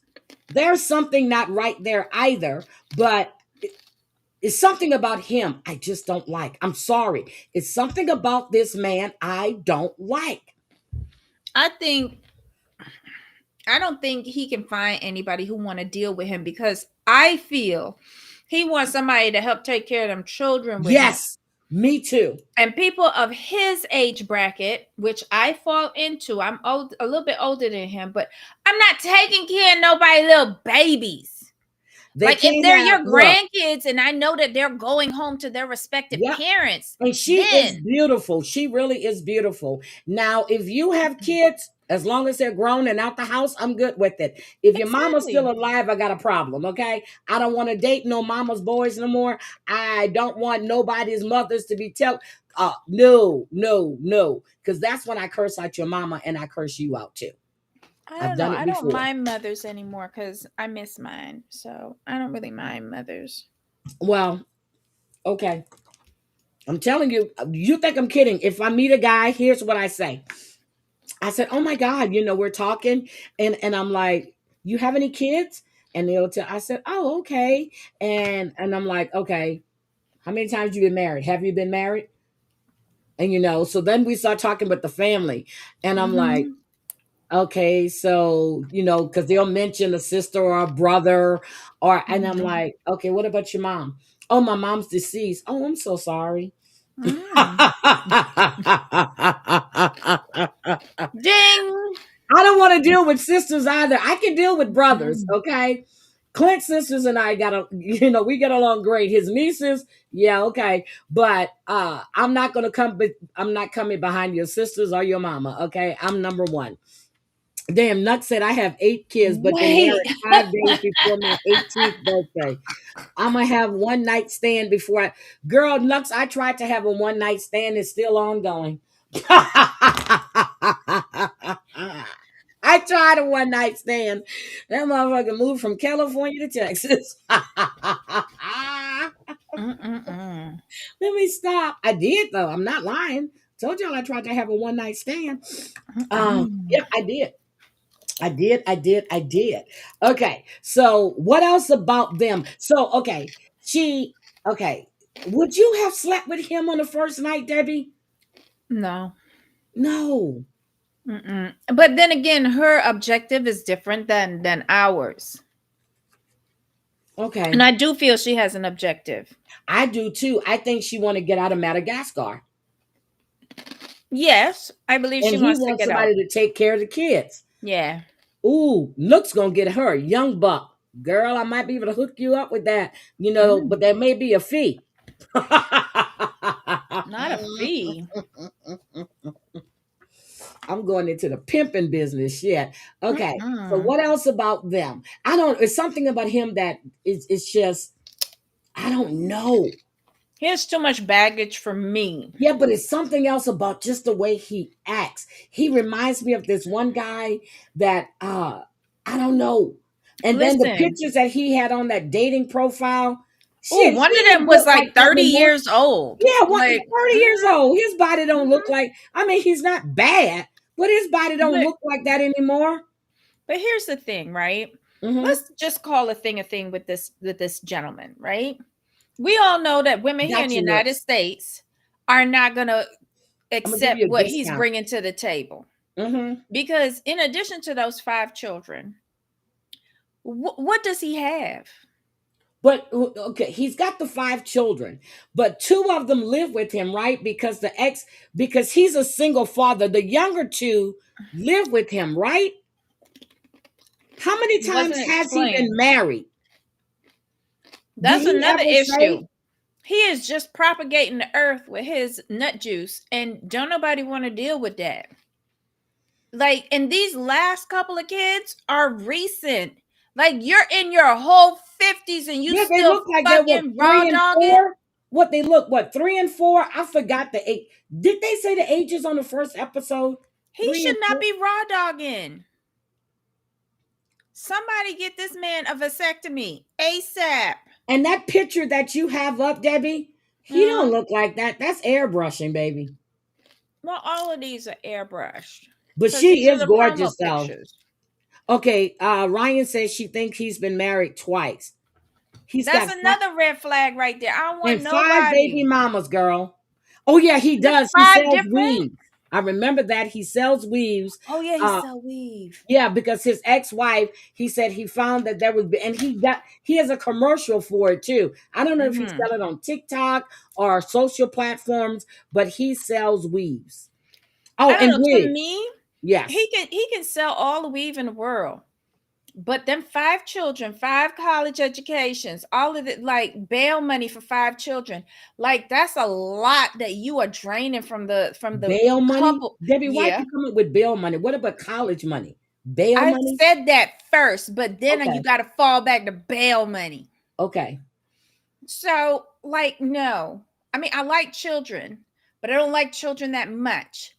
there's something not right there either. But it's something about him I just don't like. I'm sorry. It's something about this man I don't like. I think I don't think he can find anybody who want to deal with him because I feel he wants somebody to help take care of them children with him. Yes, me too. And people of his age bracket, which I fall into, I'm old, a little bit older than him, but I'm not taking care of nobody little babies. They Like if can't they're have your look. grandkids and I know that they're going home to their respective Yep. parents, And she is then beautiful. She really is beautiful. Now, if you have kids, as long as they're grown and out the house, I'm good with it. If your mama's still exactly. alive, I got a problem. Okay. I don't want to date no mama's boys no more. I don't want nobody's mothers to be no, no, no. Because that's when I curse out your mama and I curse you out too. I I've don't know. done it I don't before. mind mothers anymore because I miss mine. So I don't really mind mothers. Well, okay. I'm telling you, you think I'm kidding. If I meet a guy, here's what I say. I said, "Oh my God, we're talking," and I'm like, "You have any kids?" And they'll tell. I said, "Oh, okay." And I'm like, "Okay, how many times you been married? Have you been married?" And so then we start talking with the family, and I'm like, Mm-hmm. "Okay, so because they'll mention a sister or a brother, and I'm Mm-hmm. like, "Okay, what about your mom?" "Oh, my mom's deceased." "Oh, I'm so sorry." Mm. Ding. I don't want to deal with sisters either. I can deal with brothers, Mm. okay? Clint's sisters and I we get along great. His nieces, yeah, okay. But I'm not coming behind your sisters or your mama, okay? I'm number one. Damn, Nut said I have 8 kids, but been Wait. married 5 days before my 18th birthday. I'm gonna have one night stand before girl Nux. I tried to have a one night stand, it's still ongoing. I tried a one night stand. That motherfucker moved from California to Texas. Mm-mm-mm. Let me stop. I did though. I'm not lying. Told y'all I tried to have a one night stand. Mm-mm. Yep, I did. I did. Okay. So what else about them? So okay. Would you have slept with him on the first night, Debbie? No. No. Mm-mm. But then again, her objective is different than ours. And Okay. I do feel she has an objective. I do too. I think she want to get out of Madagascar. Yes, I believe And she he wants to wants get out. somebody to take care of the kids. Yeah. Ooh, Nook's gonna get her, young buck. Girl, I might be able to hook you up with that, Mm. but there may be a fee. Not a fee. I'm going into the pimping business. Shit. Okay. So Mm-mm. what else about them? It's something about him that it's just, I don't know. Here's too much baggage for me. Yeah, but it's something else about just the way he acts. He reminds me of this one guy that I don't know. And then the Listen. pictures that he had on that dating profile, Oh, shit, one of he them ain't was built like like that 30 no more. years old. Yeah, what Like, 30 years old. His body don't look mhm. like, I mean, he's not bad, but his body don't but look like that anymore. but here's the thing, right? Hmm. Let's just call a thing with this gentleman, right? We all know that women here in Got the you, United Nooks. States are not going to I'm gonna give accept you a what he's discount. bringing to the table. Hmm. Because in addition to those 5 children, what does he have? But okay, he's got the 5 children, but 2 of them live with him, right? Because he's a single father. The younger 2 live with him, right? How many It wasn't times has he been explained. married? Did That's he another ever say? issue. He is just propagating the earth with his nut juice, and don't nobody want to deal with that. Like, and these last couple of kids are recent. Like, you're in your whole 50s and you Yeah, they still look like they're what, fucking raw 3 and 4? dogging. What they look, what, 3 and 4? I forgot the age. Did they say the ages on the first episode? He Three should and not four. be raw dogging. Somebody get this man a vasectomy ASAP. And that picture that you have up, Debbie, he don't Uh, look like that. That's airbrushing, baby. well, all of these are airbrushed But because she these are is the promo gorgeous, though. pictures. Okay, Ryan says she thinks he's been married twice. He's That's got another red flag right there. I don't want and 5 baby nobody. mamas, girl. Oh yeah, he That's does. He 5 sells different. weaves. I remember that he sells weaves. Oh yeah, he Uh, sell weave. yeah, because his ex-wife, he said he found that there was, and he has a commercial for it too. I don't know if he Mm-hmm. sell it on TikTok or social platforms, but he sells weaves. Oh, I don't and know. To wigs. me, Yes. he can sell all the weave in the world. But them 5 children, 5 college educations, all of it, like bail money for 5 children, like that's a lot that you are draining from the Bail money? couple. Debbie, why Yeah, you coming with bail money? What about college money? Bail I money? said that first, but then Okay. you got to fall back to bail money. Okay. So, like, no, I mean, I like children, but I don't like children that much.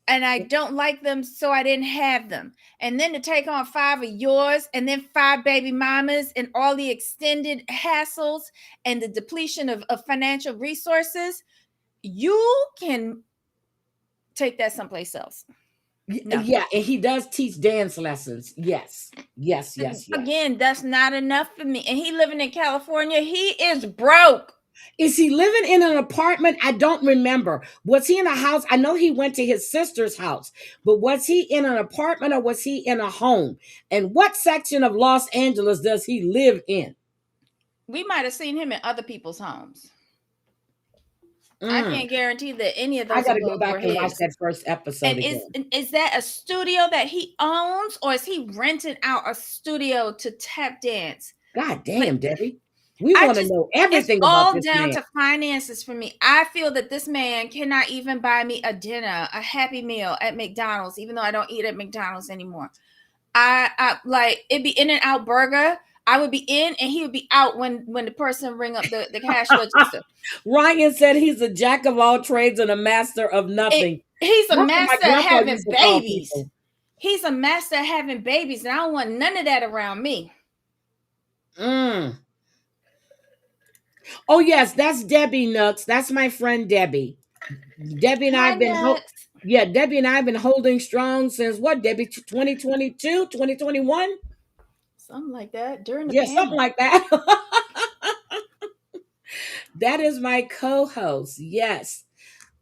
And I don't like them, so I didn't have them. And then to take on 5 of yours, and then 5 baby mamas, and all the extended hassles and the depletion of financial resources, you can take that someplace else. No. Yeah, and he does teach dance lessons. Yes. Yes, yes, yes. Again, that's not enough for me. And he living in California, he is broke. Is he living in an apartment? I don't remember. Was he in a house? I know he went to his sister's house, but was he in an apartment or was he in a home? And what section of Los Angeles does he live in? We might have seen him in other people's homes. I can't guarantee that any of I those got to go abodes were back and watch his. that first episode And again. is that a studio that he owns, or is he renting out a studio to tap dance? God damn, Debbie. We I want to just, know it's everything about all this down man. to finances for me. I feel that this man cannot even buy me a dinner, a Happy Meal at McDonald's, even though I don't eat at McDonald's anymore. I like it'd be In-N-Out Burger. I would be in and he would be out when the person ring up the cash register. Ryan said he's a jack of all trades and a master of nothing. He's a That's what my master at grandpa having used to call babies. people. He's a master at having babies, and I don't want none of that around me. Oh yes, that's Debbie Nooks. That's my friend Debbie. Debbie and Hi, I've been Nuts. Debbie and I've been holding strong since what, Debbie, 2022, 2021? Something like that during the Yeah, something pandemic. like that. That is my co-host. Yes.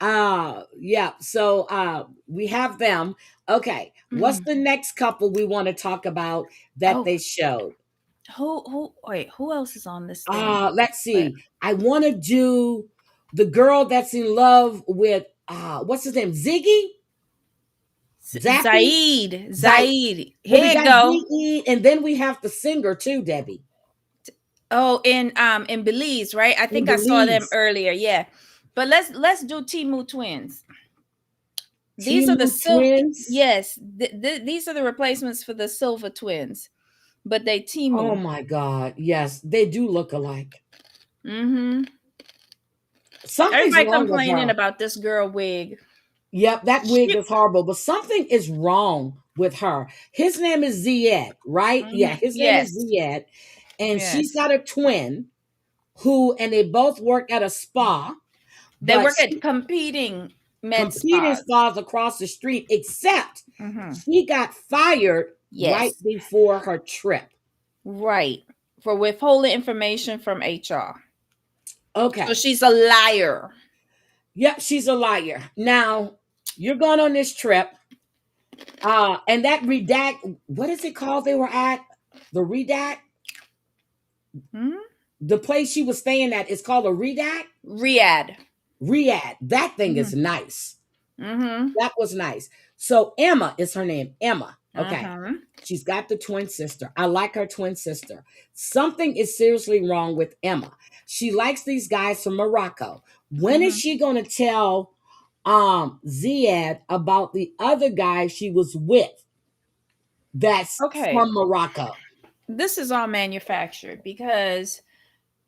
Yeah. So we have them. Okay. What's the next couple we want to talk about that Oh. they showed? Who else is on this thing? Let's see. I want to do the girl that's in love with what's his name? Ziggy? Zappy? Zaid. Well, Here we you got go. Ziggy, and then we have the singer too, Debbie. Oh, in Belize, right? I think I saw them Belize. earlier. Yeah. But let's do Timu twins. These are the Timu twins. Yes, these are the replacements for the Silver twins, but they Timu. Oh my God! Yes, they do look alike. Mm-hmm. Something's Everybody wrong with complaining her. about this girl wig. Yep, that wig is horrible, but something is wrong with her. His name is Zied, right? Mm-hmm. Yeah, his name is Zied, and she's got a twin and they both work at a spa. They work at competing spas across the street, except she got fired right before her trip. Right. For withholding information from HR. Okay. So she's a liar. Yep, she's a liar. Now, you're going on this trip. And that what is it called they were at? The Redact? The place she was staying at is called a Redact? Riyadh. That thing is nice. That was nice. So Emma is her name. Emma. Okay. Uh-huh. She's got the twin sister. I like her twin sister. Something is seriously wrong with Emma. She likes these guys from Morocco. When is Mhm. she going to tell Ziad about the other guy she was with that's Okay, from Morocco? this is all manufactured because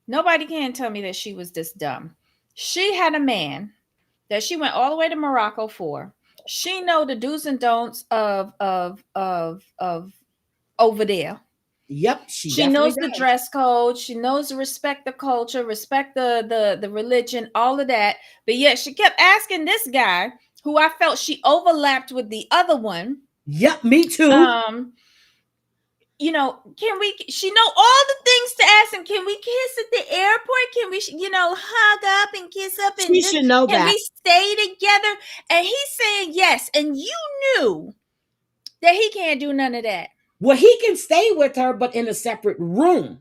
nobody can tell me that she was this dumb. She had a man that she went all the way to Morocco for. She know the do's and don'ts of over there. Yep, she She definitely knows the does. dress code. She knows to respect the culture, respect the religion, all of that. But yet she kept asking this guy, who I felt she overlapped with the other one. Yep, me too. Um, can we? She know all the things to ask him. Can we kiss at the airport? Can we, hug up and kiss up She and this? should know Can that. we stay together? And he's saying yes, and you knew that he can't do none of that. Well, he can stay with her, but in a separate room.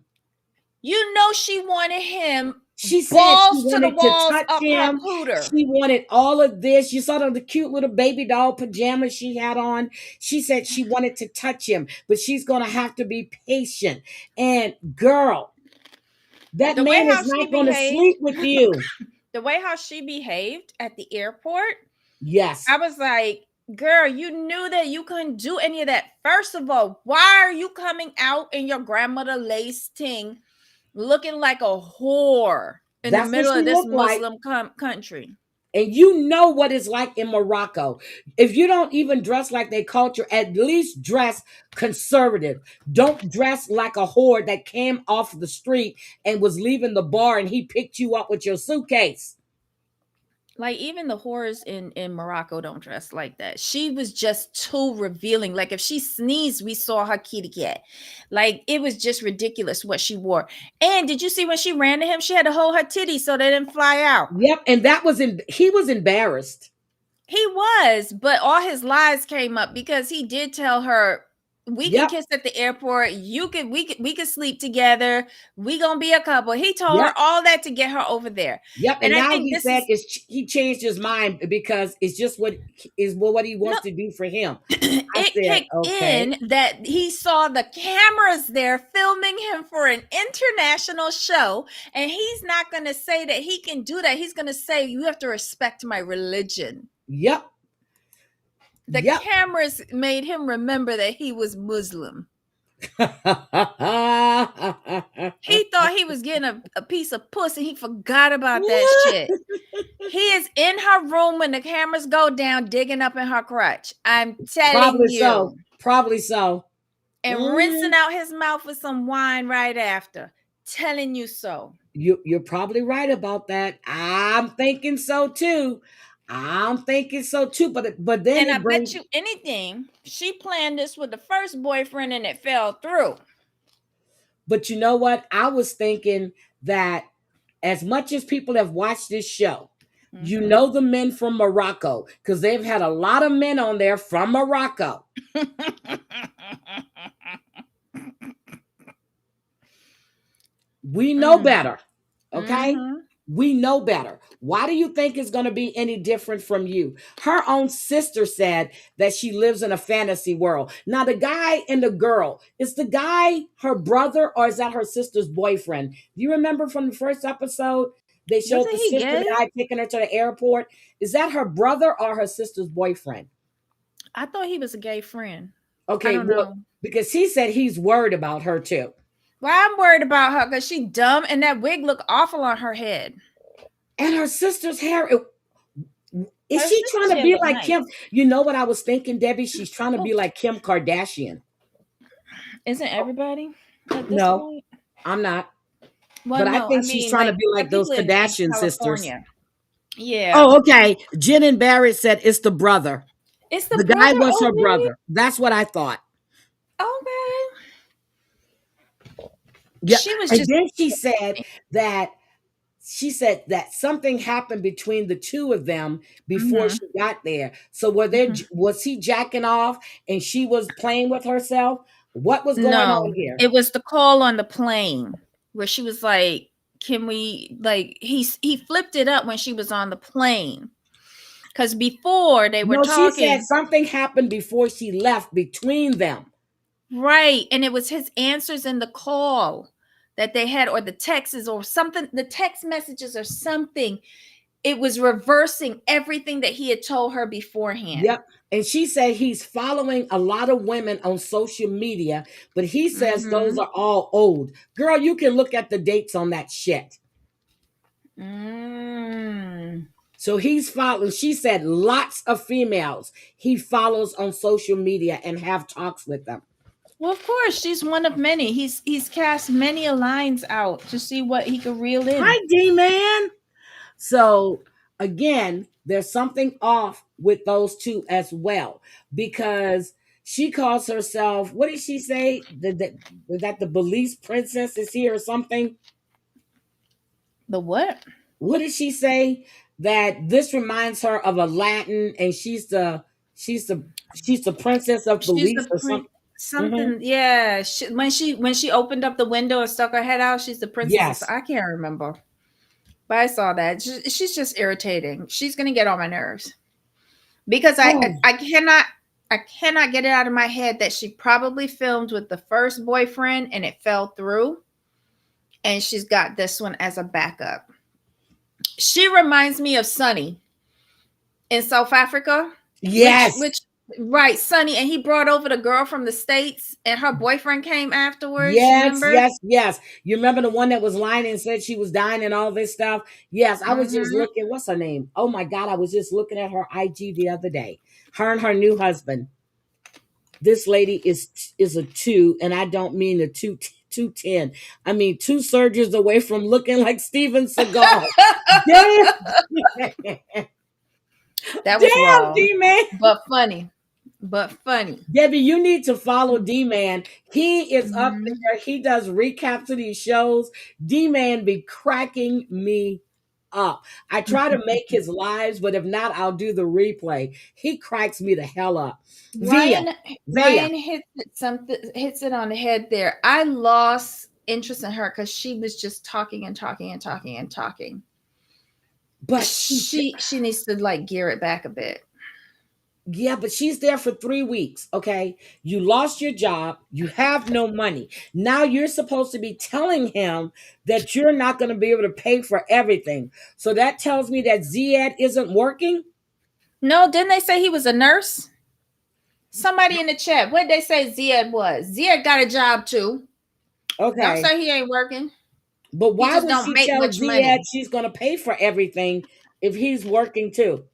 You know she wanted him She said she balls to the wanted to walls touch up her him. pooter. She wanted all of this. You saw the cute little baby doll pajamas she had on. She said she wanted to touch him, but she's going to have to be patient. And girl, that The way man how is she not going to behaved, sleep with you. the way how she behaved at the airport, Yes. I was like, girl, you knew that you couldn't do any of that. First of all, why are you coming out in your grandmother lace ting looking like a whore in the That's what middle she of this looked like. Muslim country? And you know what it's like in Morocco. If you don't even dress like their culture, at least dress conservative. Don't dress like a whore that came off the street and was leaving the bar and he picked you up with your suitcase. Like even the whores in Morocco don't dress like that. She was just too revealing. Like if she sneezed, we saw her kitty cat. Like it was just ridiculous what she wore. And did you see when she ran to him? She had to hold her titties so they didn't fly out. Yep, and that was he was embarrassed. He was, but all his lies came up because he did tell her, we can Yep, kiss at the airport. We could sleep together. We gonna be a couple. He told her yep, all that to get her over there. yep. And And I now think he this said is he changed his mind because it's just what he no, wants to do for him. I it said, kicked okay. in that he saw the cameras there filming him for an international show, and he's not gonna say that he can do that. He's gonna say, you have to respect my religion. Yep, The yep. cameras made him remember that he was Muslim. He He thought he was getting a piece of pussy. He forgot about that shit. He is in her room when the cameras go down, digging up in her crotch. I'm telling Probably you. so. Probably so. And Mhm. rinsing out his mouth with some wine right after. Telling you so. You're probably right about that. I'm thinking so too. I'm thinking so too. But then And I it brings. bet you anything, she planned this with the first boyfriend and it fell through. But you know what? I was thinking that as much as people have watched this show, you Mhm. know the men from Morocco because they've had a lot of men on there from Morocco. We know Mm. better. Okay? Mhm. We know better. Why do you think it's going to be any different from you? Her own sister said that she lives in a fantasy world. Now, the guy and the girl, is the guy her brother or is that her sister's boyfriend? Do you remember from the first episode? They showed Wasn't the he sister gay? guy taking her to the airport. Is that her brother or her sister's boyfriend? I thought he was a gay friend. I Okay, don't well, know. because he said he's worried about her too. Well, I'm worried about her because she dumb and that wig look awful on her head. And her sister's hair, is Her she sister's trying to hair be look like nice. Kim? You know what I was thinking, Debbie? She's trying to be Oh, like Kim Kardashian. isn't everybody at this No, point? I'm not. Well, But I no, I think she's mean trying to like be the like those people in Kardashian sisters. California. Yeah. Oh, okay. Jen and Barrett said it's the brother. It's the The guy brother. was Oh, her really? brother. That's what I thought. Okay. Yeah. She was And just then that she said that something happened between the two of them before Mhm, she got there. So mhm. was he jacking off and she was playing with herself? What was going on No, here? it was the call on the plane where she was like, "Can we?" Like he flipped it up when she was on the plane, Because before they were No, she said talking, something happened before she left between them. right? And it was his answers in the call that they had, or the texts or something, the text messages or something. It was reversing everything that he had told her beforehand. Yep. And she said he's following a lot of women on social media, but he says those Mm-hmm. are all old. Girl, you can look at the dates on that shit. Mm. So he's following, she said lots of females he follows on social media and have talks with them. Well, of course, she's one of many. He's cast many a lines out to see what he could reel in. Hi, D-Man. So again, there's something off with those two as well, because she calls herself, what did she say? That the Belize princess is here or something? The what? What did she say? That this reminds her of Aladdin, and she's the she's the princess of She's Belize the or something. Mhm. something. Yeah, when she opened up the window and stuck her head out, she's the princess. Yes. I can't remember, but I saw that. She's just irritating. She's gonna get on my nerves because Oh, I cannot get it out of my head that she probably filmed with the first boyfriend and it fell through, and she's got this one as a backup. She reminds me of Sunny in South Africa, yes. which right, Sunny, and he brought over the girl from the States, and her boyfriend came afterwards. You Yes, remember? yes, yes. You remember the one that was lying and said she was dying and all this stuff? Yes, I was just Mm-hmm. looking. What's her name? Oh my God, I was just looking at her IG the other day. Her and her new husband. This lady is a two, and I don't mean a 210. I mean 2 surgeries away from looking like Steven Seagal. Damn, That was damn, wrong, D-Man. but funny, but funny. Debbie, you need to follow D-Man. He is up Mhm. there. He does recaps of these shows. D-Man be cracking me up. I try to make his lives, but if not, I'll do the replay. He cracks me the hell up. Via, Ryan Via. hits it on the head there. I lost interest in her because she was just talking and talking and talking and talking. But She needs to like gear it back a bit. yeah, but she's there for 3 weeks. Okay. You lost your job. You have no money. Now you're supposed to be telling him that you're not going to be able to pay for everything. So that tells me that Ziad isn't working. No, didn't they say he was a nurse? Somebody in the chat, what did they say Ziad was? Ziad got a job too. Don't Okay. say he ain't working. But He why just would don't she make tell much Ziad money. she's going to pay for everything if he's working too?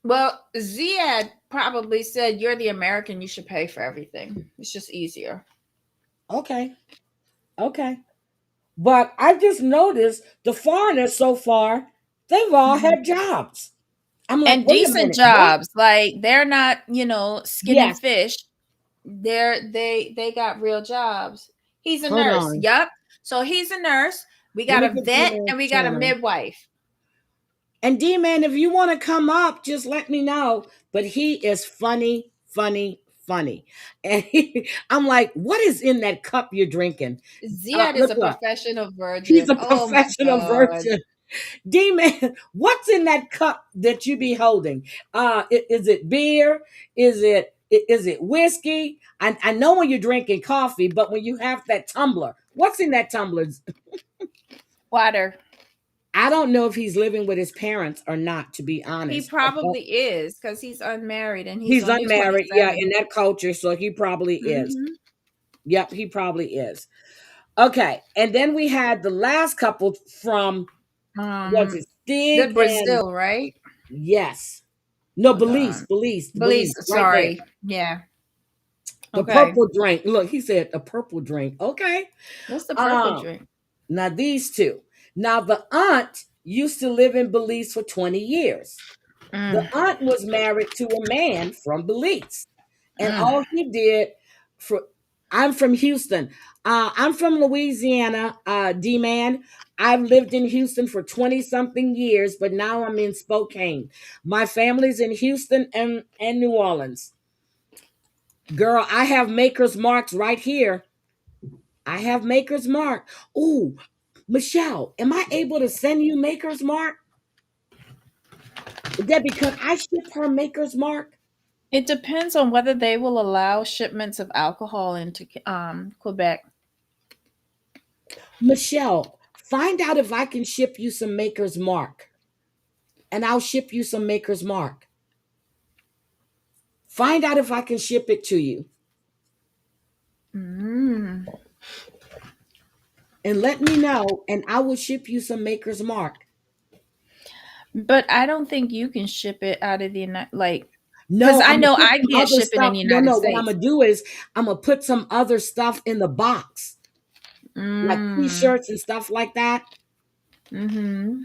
Well, Ziad probably said, "You're the American. You should pay for everything. It's just easier." Okay. Okay. But I just noticed the foreigners so far, they've all Mhm. had jobs. I'm like, And wait a decent minute. What? jobs. Like they're not, skinning Yes. fish. They got real jobs. He's a Hold nurse. on. Yep. So he's a nurse. We Let got me a get vet and D-Man's we got a channel. midwife. And D-Man, if you want to come up, just let me know. But he is funny, funny, funny. And I'm like, what is in that cup you're drinking? Ziad is Look, a look. professional He's virgin. a Oh my professional God. virgin. D-Man, what's in that cup that you be holding? Is it beer? Is it whiskey? I know when you're drinking coffee, but when you have that tumbler, what's in that tumbler? Water. I don't know if he's living with his parents or not, to be He honest. probably is because he's unmarried and he's He's only unmarried, yeah, 27. in that culture, so he probably is. Mm-hmm. Yep, he probably is. Okay, and then we had the last couple from, was it The Stig and Brazil, right? yes. No, Hold Belize, on. Belize, Belize, Belize, right there. sorry. Yeah. The Okay. purple drink. Look, he said the purple drink. Okay. What's the purple Um, drink? Now these two. Now the aunt used to live in Belize for 20 years. The Mm, aunt was married to a man from Belize. And mm. all he did for I'm from Houston. I'm from Louisiana, D-Man. I've lived in Houston for 20 something years, but now I'm in Spokane. My family's in Houston and New Orleans. Girl, I have Maker's Marks right here. I have Maker's Mark. Ooh, Michelle, am I able to send you Maker's Mark? Debbie, could I ship her Maker's Mark? It depends on whether they will allow shipments of alcohol into Quebec. Michelle, find out if I can ship you some Maker's Mark, and I'll ship you some Maker's Mark. Find out if I can ship it to you. Mm. And let me know, and I will ship you some Maker's Mark. But I don't think you can ship it out of the United, like, because No, I I'm gonna know put I some can't other ship it in stuff. the No, United no. What I'm States. gonna do is I'm gonna put some other stuff in the box, like Mm. t-shirts and stuff like that. Mm-hmm.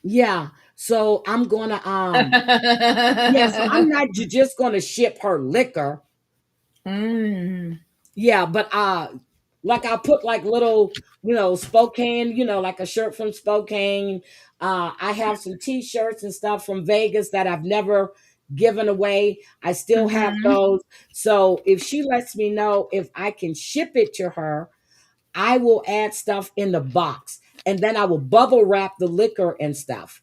Yeah. So I'm gonna yeah, so I'm not just gonna ship her liquor. Mm. Yeah, but like I'll put like little, Spokane, like a shirt from Spokane. I have some t-shirts and stuff from Vegas that I've never given away. I still have Mm-hmm. those. So if she lets me know if I can ship it to her, I will add stuff in the box, and then I will bubble wrap the liquor and stuff.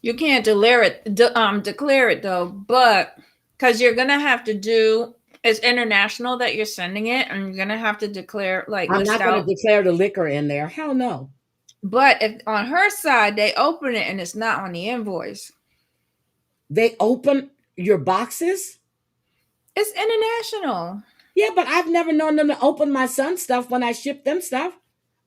You can't declare it though, but because you're gonna have to do, it's international that you're sending it, and you're gonna have to declare, like, I'm list not going out. to declare the liquor in there. Hell no. But if on her side they open it and it's not on the invoice, They open your boxes? it's international. Yeah, but I've never known them to open my son's stuff when I ship them stuff.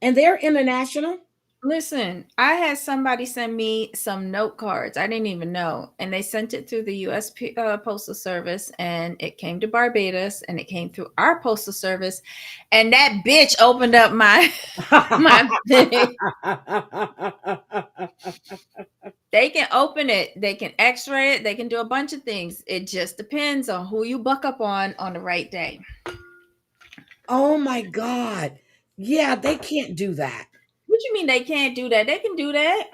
And they're international. Listen, I had somebody send me some note cards. I didn't even know. And they sent it through the US Postal Service, and it came to Barbados, and it came through our postal service. And that bitch opened up my my thing. They can open it, they can x-ray it, they can do a bunch of things. It just depends on who you buck up on the right day. Oh my God. Yeah, they can't do that. What you mean they can't do that? They can do that.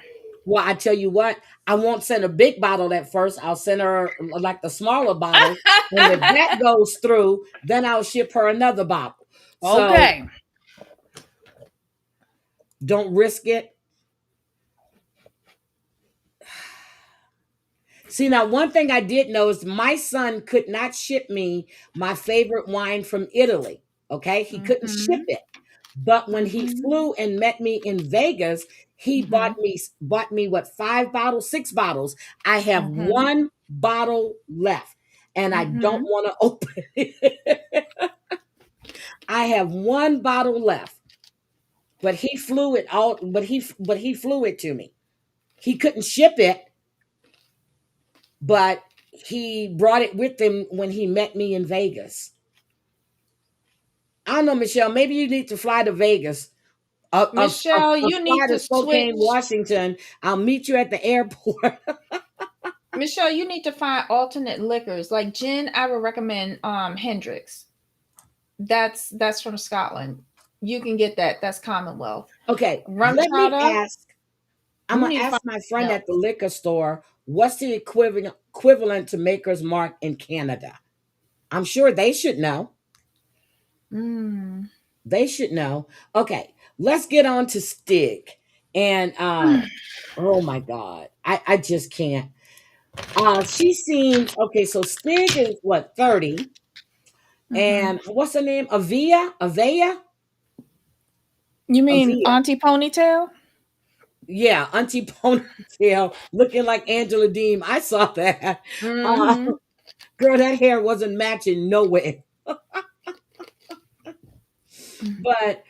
Well, I tell you what, I won't send a big bottle at first. I'll send her like the smaller bottle. And if that goes through, then I'll ship her another bottle. So Okay. don't risk it. See, now one thing I did know is my son could not ship me my favorite wine from Italy. Okay, he couldn't ship Mhm. it. But when he Mhm. flew and met me in Vegas, he Mhm. bought me what, 5 bottles, 6 bottles. I have Mhm. one bottle left, and I don't Mhm. want to open it. I have one bottle left, but he flew it all. But he flew it to me. He couldn't ship it, but he brought it with him when he met me in Vegas. I don't know, Michelle. Maybe you need to fly to Vegas. Michelle, A you fly need to to Spokane, switch. Washington. I'll meet you at the airport. Michelle, you need to find alternate liquors. Like gin, I would recommend Hendrix. That's from Scotland. You can get that. That's Commonwealth. Okay, Rum let me chata, ask. I'm you gonna need to ask find my something friend else. at the liquor store what's the equivalent to Maker's Mark in Canada. I'm sure they should know. Mm. They should know. Okay, let's get on to Stig. And oh my God, I just can't. She seems okay. So Stig is what, 30, Mm-hmm. and what's her name? Avia. You mean Avia. Auntie Ponytail? Yeah, Auntie Ponytail looking like Angela Deem. I saw that. Uh, Mm-hmm. girl, that hair wasn't matching nowhere. But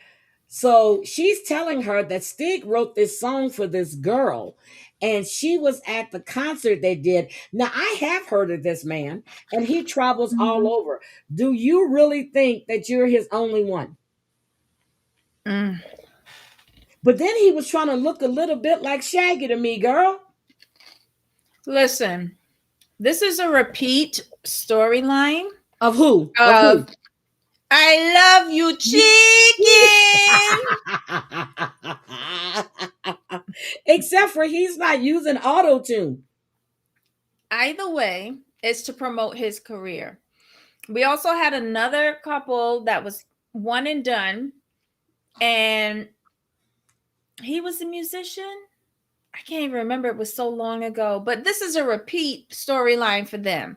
so she's telling her that Stig wrote this song for this girl, and she was at the concert they did. Now, I have heard of this man, and he travels all Mm-hmm. over. Do you really think that you're his only one? Mm. But then he was trying to look a little bit like Shaggy to me, girl. Listen, this is a repeat storyline Of who? Of who? of I love you, chicken. Except for he's not using auto tune. Either way, it's to promote his career. We also had another couple that was one and done, and he was a musician I can't even remember. It was so long ago, but this is a repeat storyline for them.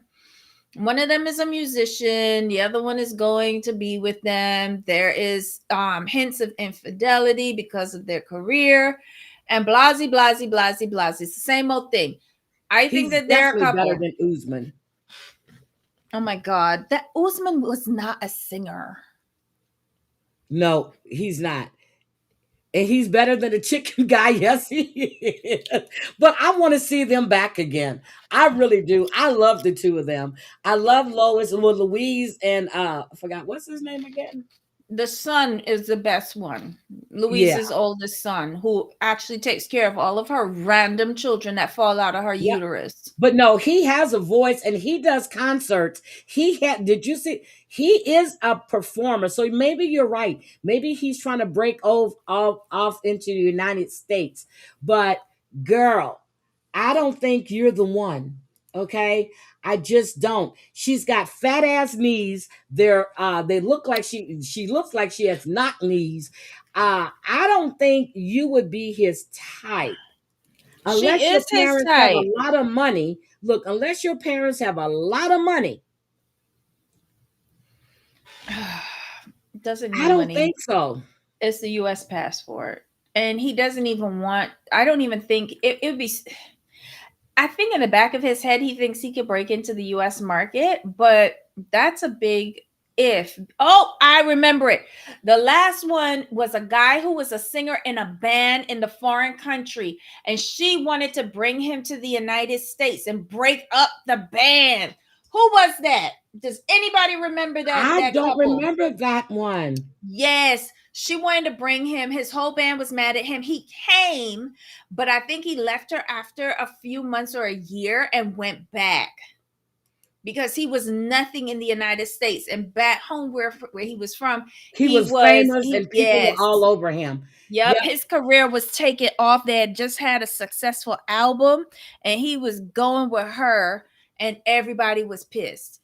One of them is a musician. The other one is going to be with them. There is hints of infidelity because of their career, and blasey, blasey, blasey, blasey. It's the same old thing. I think He's that they're a definitely better couple. than Usman. Oh my God, that Usman was not a singer. No, he's not. And he's better than the chicken guy. Yes, he is. But I want to see them back again. I really do. I love the two of them. I love Lois and Louise and I forgot what's his name again. The son is the best one. Yeah. Louise's oldest son, who actually takes care of all of her random children that fall out of her Yep. uterus. But no, he has a voice and he does concerts. Did you see? He is a performer. So maybe you're right. Maybe he's trying to break off into the United States. But girl, I don't think you're the one. Okay? I just don't. She's got fat ass knees. They look like she looks like she has knock knees. I don't think you would be his type. She Unless your is his parents have type. a lot of money. Look, unless your parents have a lot of money, Doesn't need I don't money. think so. It's the U.S. passport, and he doesn't even want. I don't even think it would be. I think in the back of his head, he thinks he could break into the U.S. market, but that's a big if. Oh, I remember it. The last one was a guy who was a singer in a band in the foreign country, and she wanted to bring him to the United States and break up the band. Who was that? Does anybody remember that? I That don't couple? remember that one. Yes, she wanted to bring him. His whole band was mad at him. He came, but I think he left her after a few months or a year and went back because he was nothing in the United States. And back home where he was from, He was famous and people were yes. all over him. Yep, his career was taken off. They had just had a successful album and he was going with her and everybody was pissed.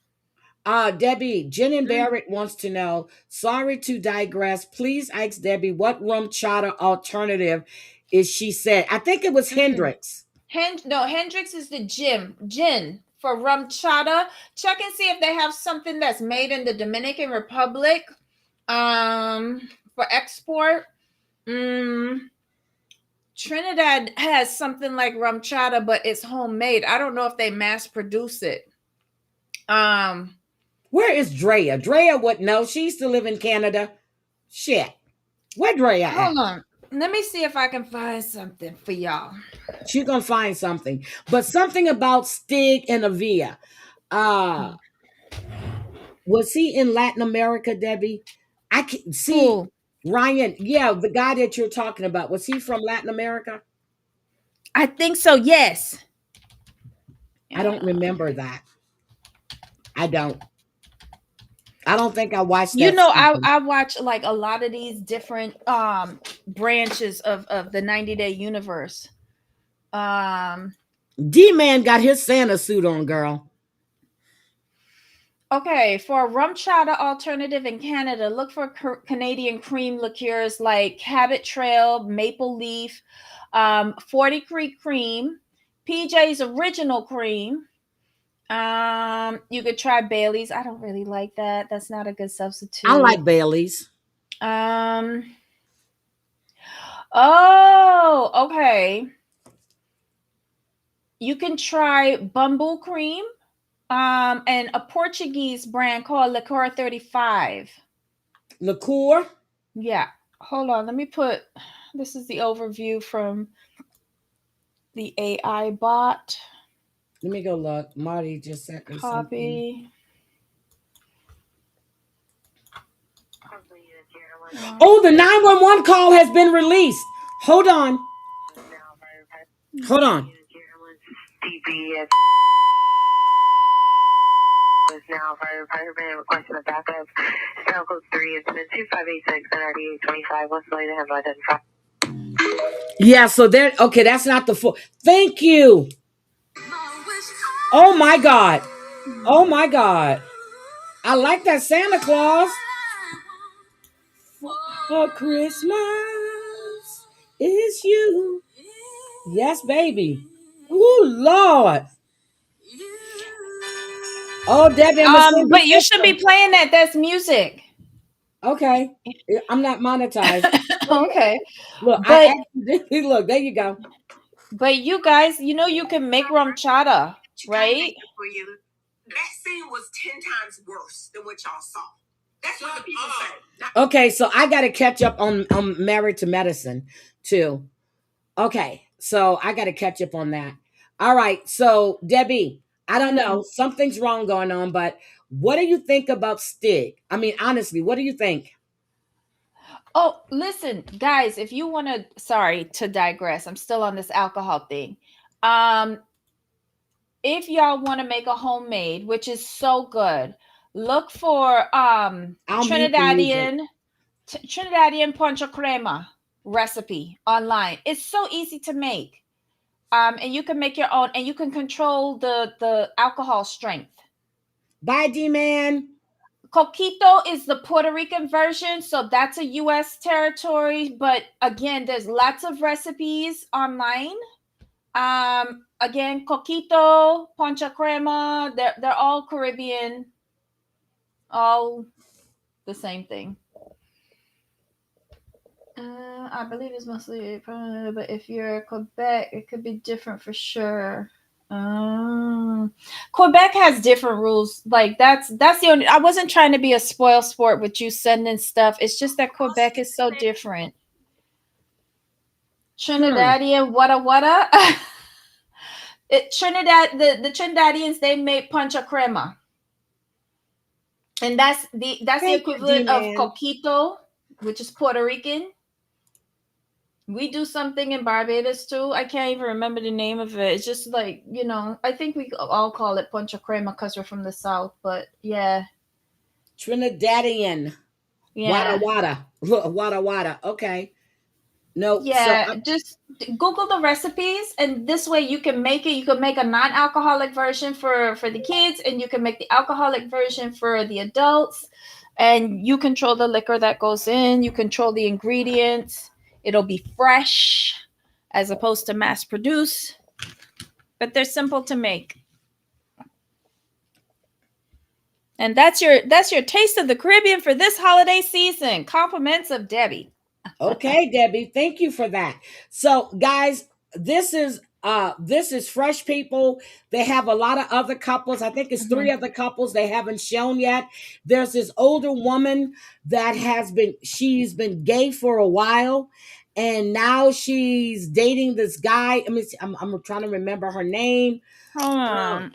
Debbie, Jen and Barrett wants to know, sorry to digress. Please ask Debbie what rum chata alternative is she said. I think it was Hendrix. Hendrix is the gin for rum chata. Check and see if they have something that's made in the Dominican Republic for export. Trinidad has something like rum chata, but it's homemade. I don't know if they mass produce it. Where is Drea? Drea would know. She used to live in Canada. Shit. Where Drea at? Hold on. Let me see if I can find something for y'all. She's gonna find something. But something about Stig and Avia. Was he in Latin America, Debbie? I can see Who? Ryan. Yeah, the guy that you're talking about. Was he from Latin America? I think so, yes. I don't remember that. I don't think I watched that. You know, I watch like a lot of these different branches of the 90-day universe. D-Man got his Santa suit on, girl. Okay, for a rum chata alternative in Canada, look for Canadian cream liqueurs like Cabot Trail, Maple Leaf, 40 Creek Cream, PJ's Original Cream. You could try Bailey's. I don't really like that. That's not a good substitute. I like Bailey's. Oh, okay. You can try Bumble Cream. And a Portuguese brand called Liqueur 35. Liqueur? Yeah. Hold on. Let me put, this is the overview from the AI bot. Let me go look. Marty just sent me something. Oh, the 911 call has been released. Hold on. Hold on. Is now fireman requesting a backup. Cell code 3 incident 2586 NRD 825. What's the latest have identified? Yeah, so there. Okay, that's not the full. Thank you. Oh my God. Oh my God. I like that Santa Claus. For Christmas is you. Yes, baby. Oh Lord. Oh, Debbie, I'm gonna send you But you should be pictures. playing that. That's music. Okay. I'm not monetized. Okay. Look, I But accidentally look. There you go. you guys, you can make rum chata, right? For you. That scene was 10 times worse than what y'all saw. That's what the people say. Okay, so I got to catch up on Married to Medicine too. Okay, so I got to catch up on that. All right, so Debbie, I don't know, something's wrong going on, but what do you think about Stig? I mean, honestly, what do you think? Oh, listen, guys, if you want to, sorry to digress, I'm still on this alcohol thing. Um, if y'all want to make a homemade, which is so good, look for I'll mute the music. Trinidadian poncho crema recipe online. It's so easy to make. And you can make your own, and you can control the alcohol strength. Bye, D-Man. Coquito is the Puerto Rican version, so that's a U.S. territory. But again, there's lots of recipes online. Again, Coquito, Poncha Crema, they're all Caribbean, all the same thing. I believe it's mostly, but if you're Quebec, it could be different for sure. Quebec has different rules. Like that's the only. I wasn't trying to be a spoil sport with you sending stuff. It's just that Quebec is so different. Trinidadian wada. Trinidad, the Trinidadians, they make pancha crema, and that's the equivalent of coquito, which is Puerto Rican. We do something in Barbados too. I can't even remember the name of it. It's just like, I think we all call it poncha crema because we're from the South. But yeah. Trinidadian. Yeah. Wada. Wada wada. Okay. No. Yeah. So just Google the recipes, and this way you can make it. You can make a non-alcoholic version for the kids, and you can make the alcoholic version for the adults. And you control the liquor that goes in. You control the ingredients. It'll be fresh as opposed to mass produce, but they're simple to make. And that's your taste of the Caribbean for this holiday season. Compliments of Debbie. Okay, Debbie, thank you for that. So, guys, this is Fresh People. They have a lot of other couples. I think it's 3 other couples they haven't shown yet. There's this older woman that she's been gay for a while, and now she's dating this guy. I'm trying to remember her name. Hold on.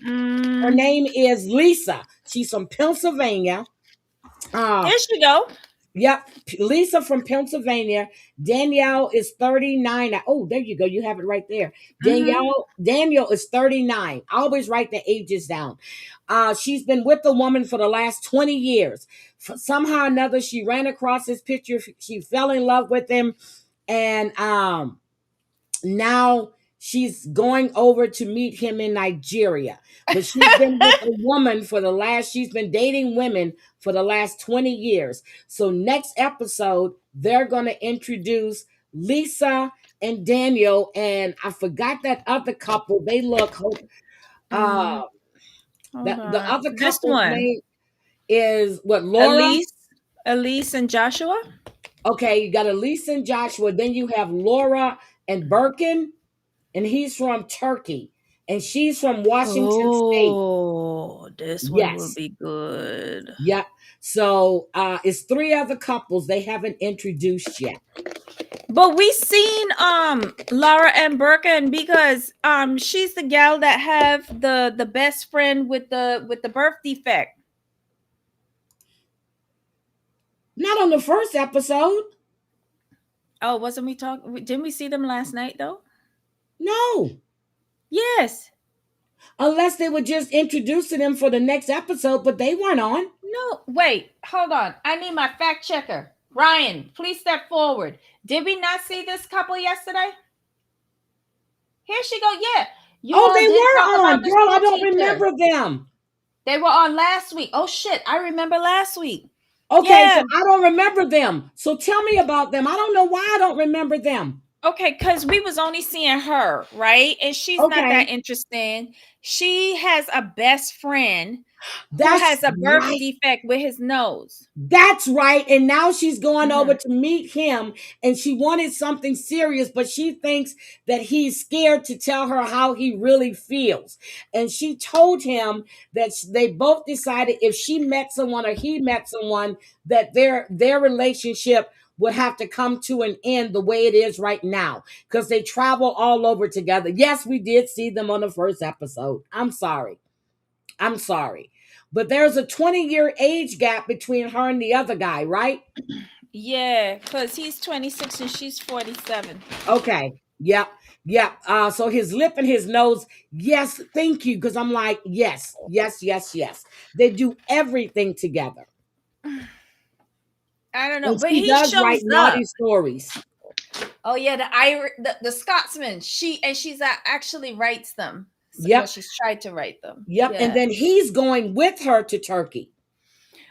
Her name is Lisa. She's from Pennsylvania. Here she go. Yep, Lisa from Pennsylvania. Danielle is 39. Oh, there you go. You have it right there. Danielle is 39. I always write the ages down. She's been with the woman for the last 20 years. Somehow or another, she ran across his picture. She fell in love with him, and now she's going over to meet him in Nigeria. But she's been with a woman she's been dating women for the last 20 years. So next episode, they're going to introduce Lisa and Daniel. And I forgot that other couple. They look, the other couple's name is what, Laura? Elise and Joshua. Okay, you got Elise and Joshua. Then you have Laura and Birkin, and he's from Turkey, and she's from Washington State. Oh, this one will be good. Yep. So it's 3 other couples they haven't introduced yet. But we seen Laura and Birkin because she's the gal that have the best friend with the birth defect. Not on the first episode. Oh, wasn't we talking? Didn't we see them last night though? No. Yes. Unless they were just introducing them for the next episode, but they weren't on. No, wait, hold on. I need my fact checker. Ryan, please step forward. Did we not see this couple yesterday? Here she go. Yeah. They were on. Girl, I don't remember them. They were on last week. Oh, shit. I remember last week. Okay, yeah. So I don't remember them. So tell me about them. I don't know why I don't remember them. Okay, because we was only seeing her, right? And she's not Okay, that interesting. She has a best friend who that's has a birth right. defect with his nose. That's right. And now she's going over Mhm. to meet him and she wanted something serious, but she thinks that he's scared to tell her how he really feels. And she told him that they both decided if she met someone or he met someone, that their relationship would have to come to an end the way it is right now because they travel all over together. Yes, we did see them on the first episode. I'm sorry. I'm sorry. But there's a 20-year age gap between her and the other guy, right? Yeah, because he's 26 and she's 47. Okay. Yep. Yep. So his lip and his nose, yes, thank you. Because I'm like, yes, yes, yes, yes. They do everything together. I don't know, And but she he does write shows naughty up. stories. Oh yeah, the Scotsman. She's actually writes them. Well, Yep. she's tried to write them. Yep. And Yeah. then he's going with her to Turkey.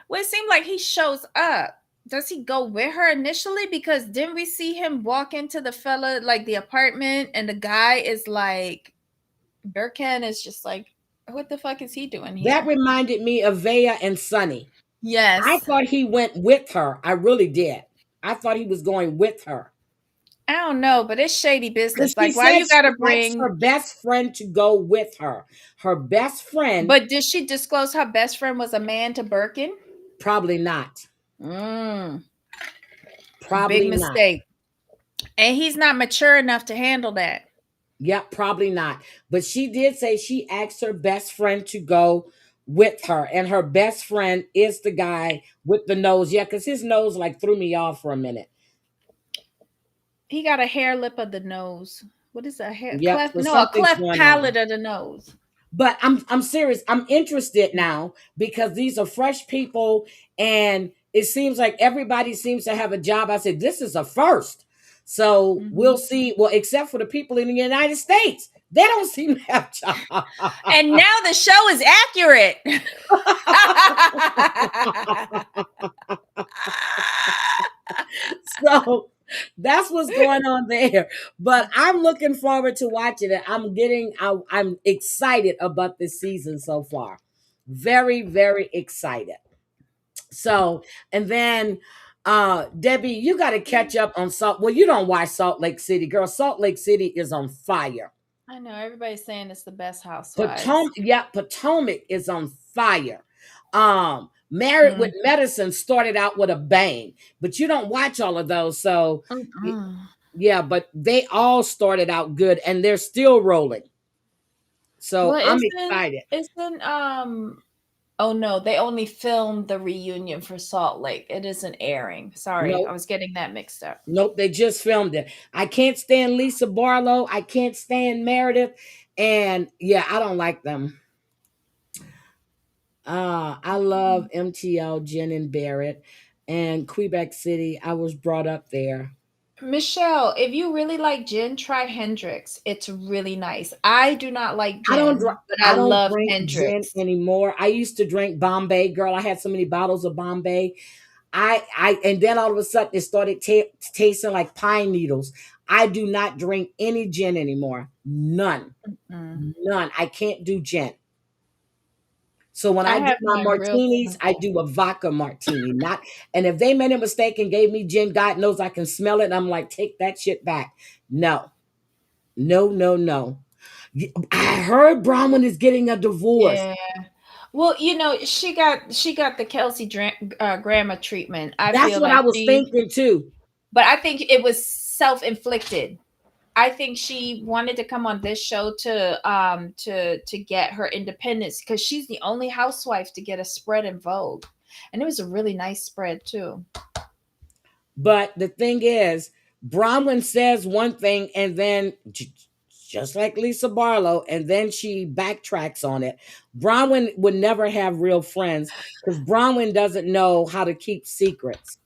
Well, it seemed like he shows up. Does he go with her initially? Because didn't we see him walk into the fella like the apartment, and the guy is like, Burkan is just like, what the fuck is he doing That here? reminded me of Vea and Sunny. I Yes. thought he went with her. I really did. I thought he was going with her. I don't know, but it's shady Because business. she Like, why said you she gotta likes her bring? best friend to go with her. Her best friend, But did she disclose her best friend was a man to Birkin? probably not. Mm, big Probably not. mistake. And he's not mature enough to handle that. Yep, probably not. But she did say she asked her best friend to go with her. And her best friend is the guy with the nose. Yeah, because his nose like threw me off for a minute. He got a hair lip of the nose. What is a hair Yep, cleft? so No, a something's cleft going on. palate of the nose. But I'm serious. I'm interested now because these are fresh people and it seems like everybody seems to have a job. I said, this is a first. So we'll Mhm. see. Well, except for the people in the United States. They don't seem to have jobs. And now the show is accurate. So that's what's going on there. But I'm looking forward to watching it. I'm excited about this season so far. Very, very excited. So, and then Debbie, you got to catch up on Salt. Well, you don't watch Salt Lake City, girl. Salt Lake City is on fire. I know everybody's saying it's the best Potomac, housewives. yeah, Potomac is on fire. Married with Mm. Medicine started out with a bang, but you don't watch all of those, so Mm-mm. yeah, but they all started out good and they're still rolling. So Well, I'm isn't excited. isn't oh no, they only filmed the reunion for Salt Lake. It isn't airing. Sorry, I Nope, was getting that mixed up. nope, they just filmed it. I can't stand Lisa Barlow. I can't stand Meredith. And yeah, I don't like them. I love MTL, Jen and Barrett, and Quebec City. I was brought up there. Michelle, if you really like gin, try Hendrix. It's really nice. I do not like I don't dr- gin, but I I don't love drink gin Hendrix. anymore. I used to drink Bombay, girl. I had so many bottles of Bombay. And then all of a sudden it started tasting like pine needles. I do not drink any gin anymore. None. Mm. None. I can't do gin. So when I I do have my mine real martinis, I simple. do a vodka martini. Not and if they made a mistake and gave me gin, God knows I can smell it. And I'm like, take that shit back. No, no, no, no. I heard Bronwyn is getting a divorce. Yeah. Well, she got the Grammer treatment. I That's feel what I like was thinking too. but I think it was self-inflicted. I think she wanted to come on this show to get her independence because she's the only housewife to get a spread in Vogue, and it was a really nice spread too. But the thing is, Bronwyn says one thing and then just like Lisa Barlow, and then she backtracks on it. Bronwyn would never have real friends because Bronwyn doesn't know how to keep secrets.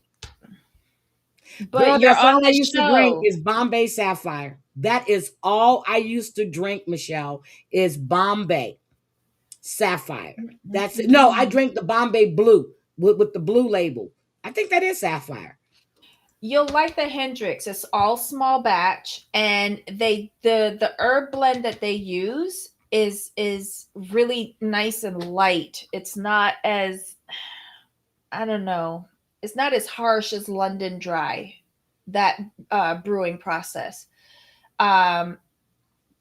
But Girl, you're that's on all I the used to drink show. is Bombay Sapphire. That is all I used to drink, Michelle, is Bombay Sapphire. That's it. No, I drink the Bombay Blue with the blue label. I think that is Sapphire. You'll like the Hendrix. It's all small batch, and the herb blend that they use is really nice and light. It's not as, I don't know. It's not as harsh as London Dry, that brewing process. Um,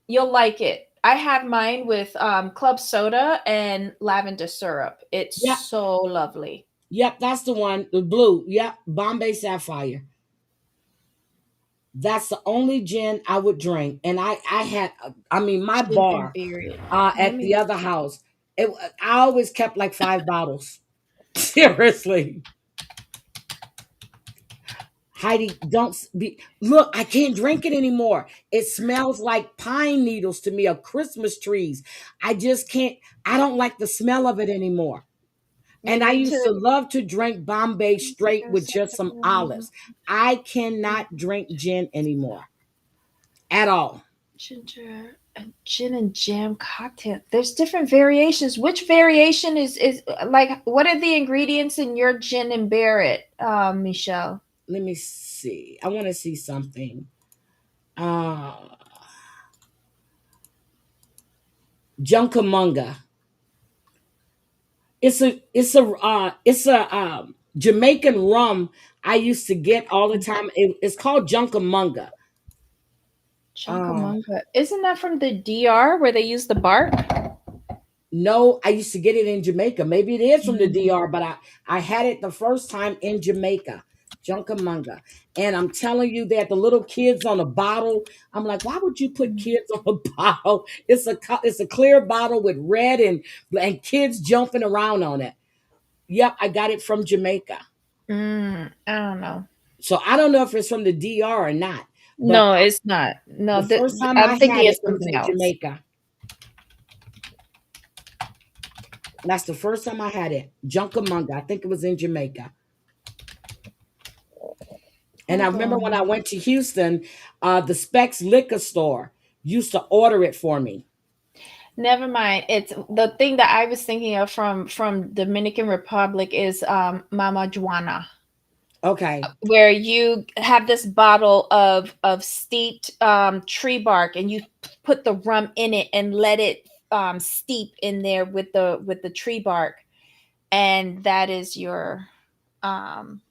you'll like it. I have mine with club soda and lavender syrup. It's Yep. so lovely. Yep, that's the one. The blue. Yep, Bombay Sapphire. That's the only gin I would drink. And I had, I mean, my Gin and bar beer. Let at me the other house, I always kept like 5 bottles. Seriously. Heidi, don't be, look, I can't drink it anymore. It smells like pine needles to me, or Christmas trees. I just can't, I don't like the smell of it anymore. You And I need used to to love to drink Bombay straight with just some olives. I cannot drink gin anymore at all. ginger and gin and jam cocktail. There's different variations. Which variation is like? What are the ingredients in your gin and Barrett, Michelle? Let me see. I want to see something. Uh Junkamunga. It's a Jamaican rum I used to get all the time. It's called Junkamunga. Uh Chunkamanga. Isn't that from the DR where they use the bark? no, I used to get it in Jamaica. Maybe it is from the Mm. DR, but I had it the first time in Jamaica. Junkamunga. And I'm telling you, they had the little kids on a bottle. I'm like, why would you put kids on a bottle? It's a clear bottle with red and kids jumping around on it. Yep, I got it from Jamaica. I don't know. So I don't know if it's from the DR or not, but No, it's not. No, the first time I I'm thinking had it's it was something in else. Jamaica. That's the first time I had it. Junkamunga. I think it was in Jamaica. And I Hold remember when on. I went to Houston, the Specs liquor store used to order it for me. Never mind. It's the thing that I was thinking of from Dominican Republic is Mama Juana, Okay. where you have this bottle of steeped tree bark, and you put the rum in it and let it steep in there with the tree bark, and that is your um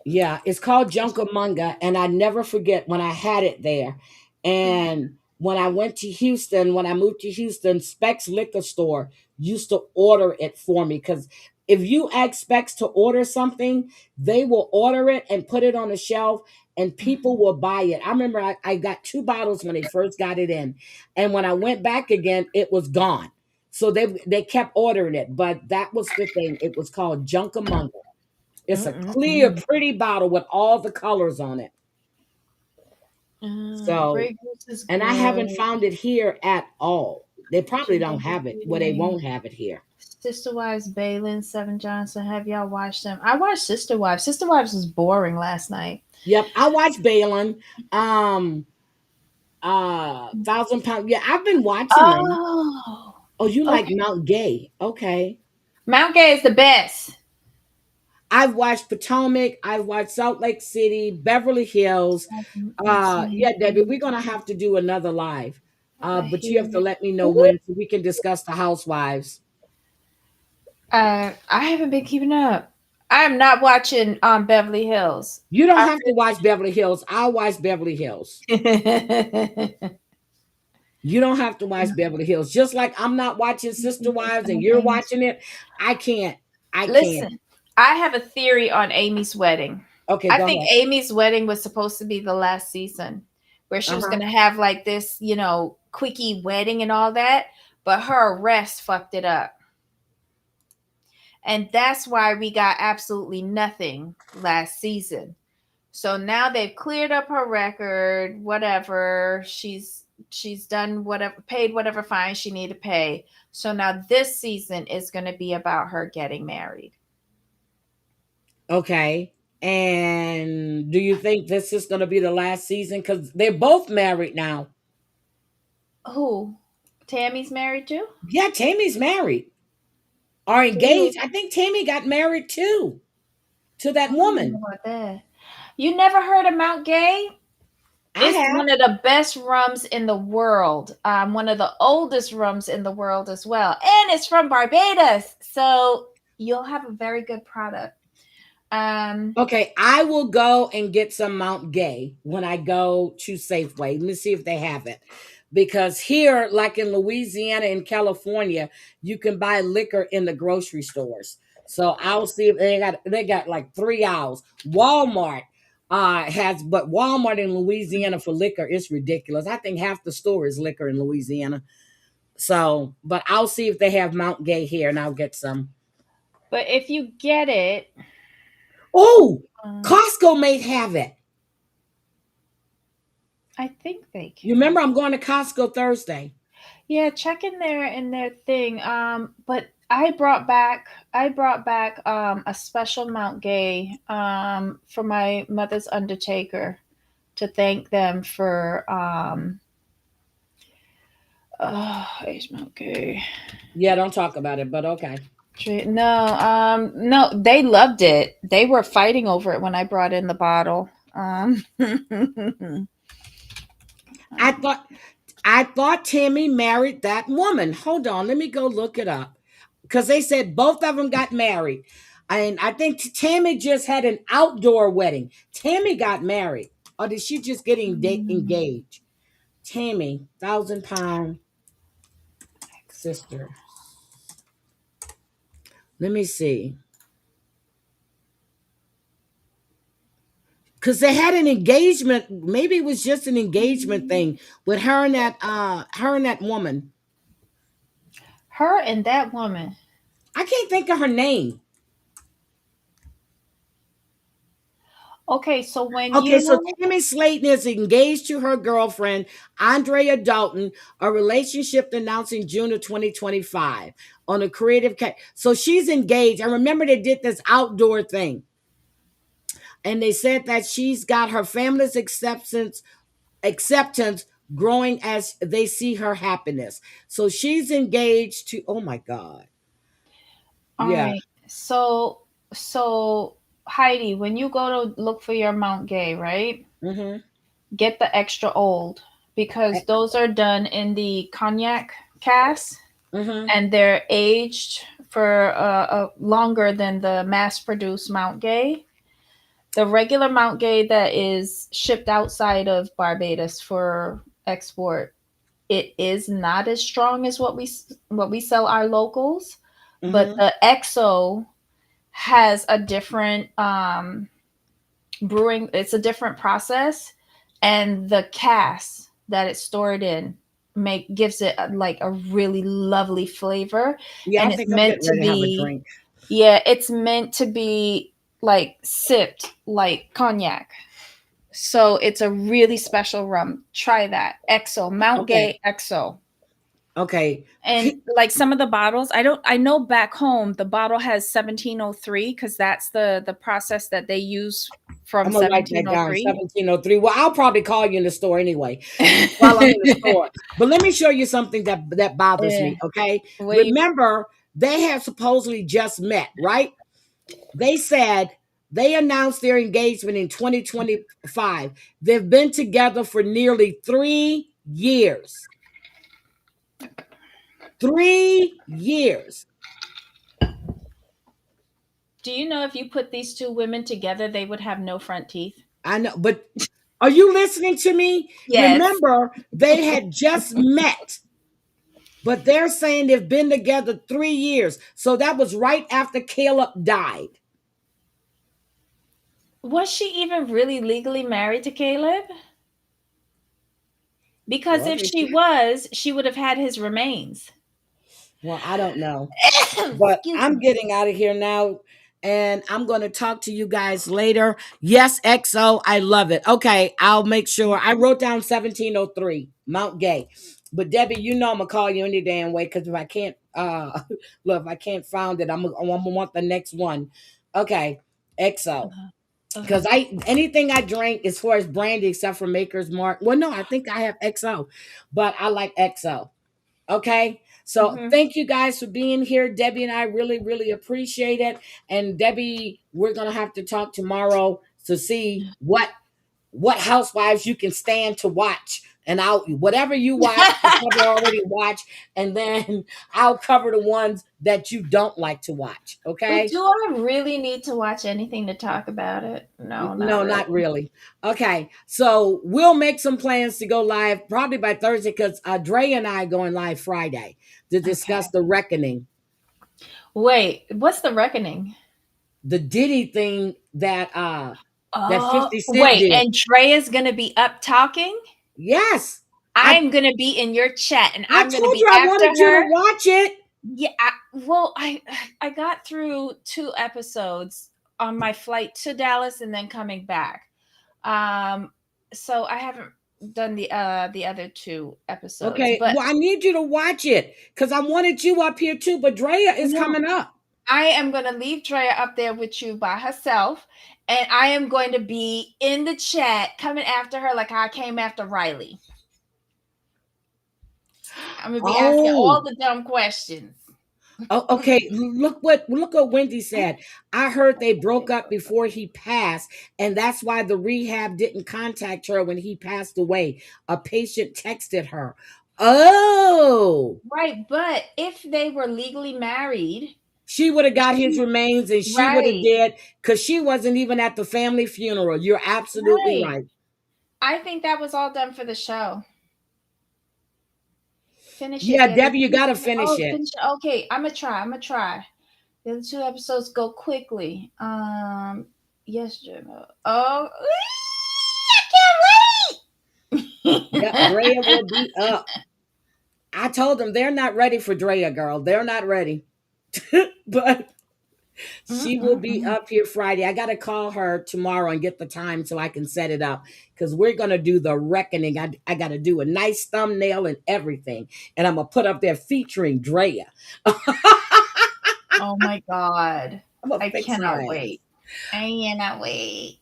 Yeah, it's called Junkamunga, and I never forget when I had it there. And when I went to Houston, when I moved to Houston, Specs Liquor Store used to order it for me because if you ask Specs to order something, they will order it and put it on the shelf, and people will buy it. I remember I got 2 bottles when they first got it in, and when I went back again, it was gone. So they kept ordering it, but that was the thing. It was called Junkamunga. It's a clear, Mm-mm-mm. pretty bottle with all the colors on it. So, Grey Goose is and I haven't good. found it here at all. They probably don't Ginger have it. Well, they Breeding. won't have it here. Sister Wives, Balin, Seven Johnson. Have y'all watched them? I watched Sister Wives. Sister Wives was boring last night. Yep, I watched Balin. Um, 1,000 Pound. Yeah, I've been watching them. Oh, Oh, you like okay. Mount Gay? Okay. Mount Gay is the best. I've watched Potomac. I've watched Salt Lake City, Beverly Hills. Yeah, Debbie, we're gonna have to do another live. But you have to let me know when so we can discuss the housewives. I haven't been keeping up. I am not watching Beverly Hills. You don't I have to watch Beverly Hills. I'll watch Beverly Hills. You don't have to watch Beverly Hills. Just like I'm not watching Sister Wives and you're watching it. I can't. I can't. Listen, I have a theory on Amy's wedding. Okay, I go think ahead. Amy's wedding was supposed to be the last season where she was Uh-huh. going to have like this, quickie wedding and all that, but her arrest fucked it up. And that's why we got absolutely nothing last season. So now they've cleared up her record, whatever. She's done whatever, paid whatever fine she needed to pay. So now this season is going to be about her getting married. Okay. And do you think this is going to be the last season? Because they're both married now. Who? Tammy's married too? Yeah, Tammy's married or Ooh, engaged. I think Tammy got married too to I that don't know woman. about that. You never heard of Mount Gay? I It's have. one of the best rums in the world. One of the oldest rums in the world as well. And it's from Barbados. So you'll have a very good product. Okay, I will go and get some Mount Gay when I go to Safeway. Let me see if they have it. Because here, like in Louisiana and California, you can buy liquor in the grocery stores. So I'll see if they got like 3 aisles. Walmart has, but Walmart in Louisiana for liquor is ridiculous. I think half the store is liquor in Louisiana. So, but I'll see if they have Mount Gay here and I'll get some. but if you get it, Oh, Costco may have it. I think they can. You remember I'm going to Costco Thursday. Yeah, check in their thing. But I brought back a special Mount Gay for my mother's undertaker to thank them for it's Mount Gay. Yeah, don't talk about it, but okay. No, they loved it. They were fighting over it when I brought in the bottle. I thought I thought Tammy married that woman. Hold on, let me go look it up. Because they said both of them got married. And I think Tammy just had an outdoor wedding. Tammy got married. Or did she just get engaged? Tammy, 1,000 pound sister. Let me see. Because they had an engagement. Maybe it was just an engagement thing with her and that woman. Her and that woman. I can't think of her name. Okay, so when Okay, so you Tammy Slayton is engaged to her girlfriend, Andrea Dalton, a relationship announced in June of 2025 on a creative so she's engaged. I remember they did this outdoor thing. And they said that she's got her family's acceptance growing as they see her happiness. So she's engaged to, oh my God. all Yeah. right. So Heidi, when you go to look for your Mount Gay, right? Mm-hmm. Get the extra old because those are done in the cognac cask Mm-hmm. and they're aged for longer than the mass-produced Mount Gay. The regular Mount Gay that is shipped outside of Barbados for export, it is not as strong as what we sell our locals, but Mm-hmm. the XO has a different brewing. It's a different process, and the cask that it's stored in make gives it like a really lovely flavor, Yeah, I and it's think I'm meant getting to ready to have a be drink. yeah, it's meant to be like sipped like cognac. So it's a really special rum. Try that. XO, Mount Okay. Gay XO. Okay. And like some of the bottles, I know back home the bottle has 1703 because that's the process that they use from I'm gonna write that down. 1703. 1703. Well, I'll probably call you in the store anyway while I'm in the store. But let me show you something that bothers Yeah. me. Okay. Wait. Remember, they have supposedly just met, right? They said they announced their engagement in 2025. They've been together for nearly 3 years. 3 years. Do you know if you put these two women together, they would have no front teeth? I know, but are you listening to me? Yes. Remember, they had just met, but they're saying they've been together 3 years. So that was right after Caleb died. Was she even really legally married to Caleb? Because Well, if she was, she would have had his remains. I don't know. But Excuse I'm me. getting out of here now. And I'm going to talk to you guys later. Yes, XO, I love it. Okay, I'll make sure. I wrote down 1703, Mount Gay. But Debbie, you know I'm gonna call you any damn way because if I can't look, if I can't find it, I'm gonna want the next one. Okay, XO. Because anything I drink as far as brandy except for Maker's Mark. Well, no, I think I have XO, but I like XO. Okay. So Mhm. thank you guys for being here. Debbie and I really, really appreciate it. And Debbie, we're gonna have to talk tomorrow to see what housewives you can stand to watch. And I'll whatever you watch, I probably already watch, and then I'll cover the ones that you don't like to watch. But Okay. do I really need to watch anything to talk about it? No, not No, really. not really. Okay. So we'll make some plans to go live probably by Thursday because Dre and I are going live Friday to Okay. discuss the reckoning. Wait, what's the reckoning? The Diddy thing that Oh, 50 Cent wait, did. and Trey is gonna be up talking. Yes. I'm gonna be in your chat, and I I'm gonna told be you I after wanted you to her. watch it. Yeah, I got through 2 episodes on my flight to Dallas and then coming back. So I haven't done the other 2 episodes, Okay. but Well, I need you to watch it because I wanted you up here too, but Drea is no, coming up. I am gonna leave Drea up there with you by herself, and I am going to be in the chat coming after her like I came after Riley. I'm gonna be asking all Oh, the dumb questions. oh, okay. Look what Wendy said. I heard they broke up before he passed, and that's why the rehab didn't contact her when he passed away. A patient texted her. Oh, Right, but if they were legally married, she would have got his she remains, and she would have right, did because she wasn't even at the family funeral. You're absolutely right. right. I think that was all done for the show. Finish it. Yeah, Yeah, the Debbie, you got to finish oh, it. finish it. Okay, I'm gonna try. I'm gonna try. The other 2 episodes go quickly. Yes, Jimbo. Oh, I can't Yep, wait. Drea will be up. I told them they're not ready for Drea, girl. They're not ready. But she will be Mm-mm-mm. up here Friday. I got to call her tomorrow and get the time so I can set it up because we're going to do the reckoning. I got to do a nice thumbnail and everything. And I'm going to put up there featuring Drea. I'm Oh my god. going to I fix her cannot ass. wait. I cannot wait.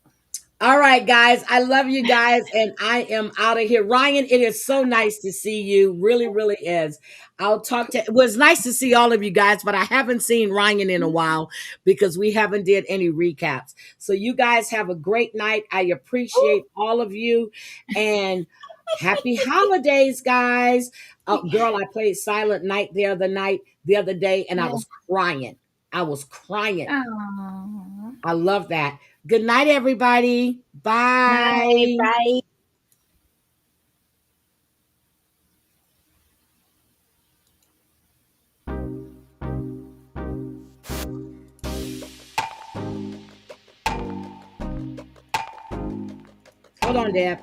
All right, guys. I love you guys, and I am out of here. Ryan, it is so nice to see you. Really, really is. I'll talk to. It was nice to see all of you guys, but I haven't seen Ryan in a while because we haven't did any recaps. So you guys have a great night. I appreciate all of you, and happy holidays, guys. Oh, girl, I played Silent Night the other day, and I Yeah. was crying. I was crying. Aw. I love that. Good night, everybody. Bye. Bye. Bye. Hold on, Deb.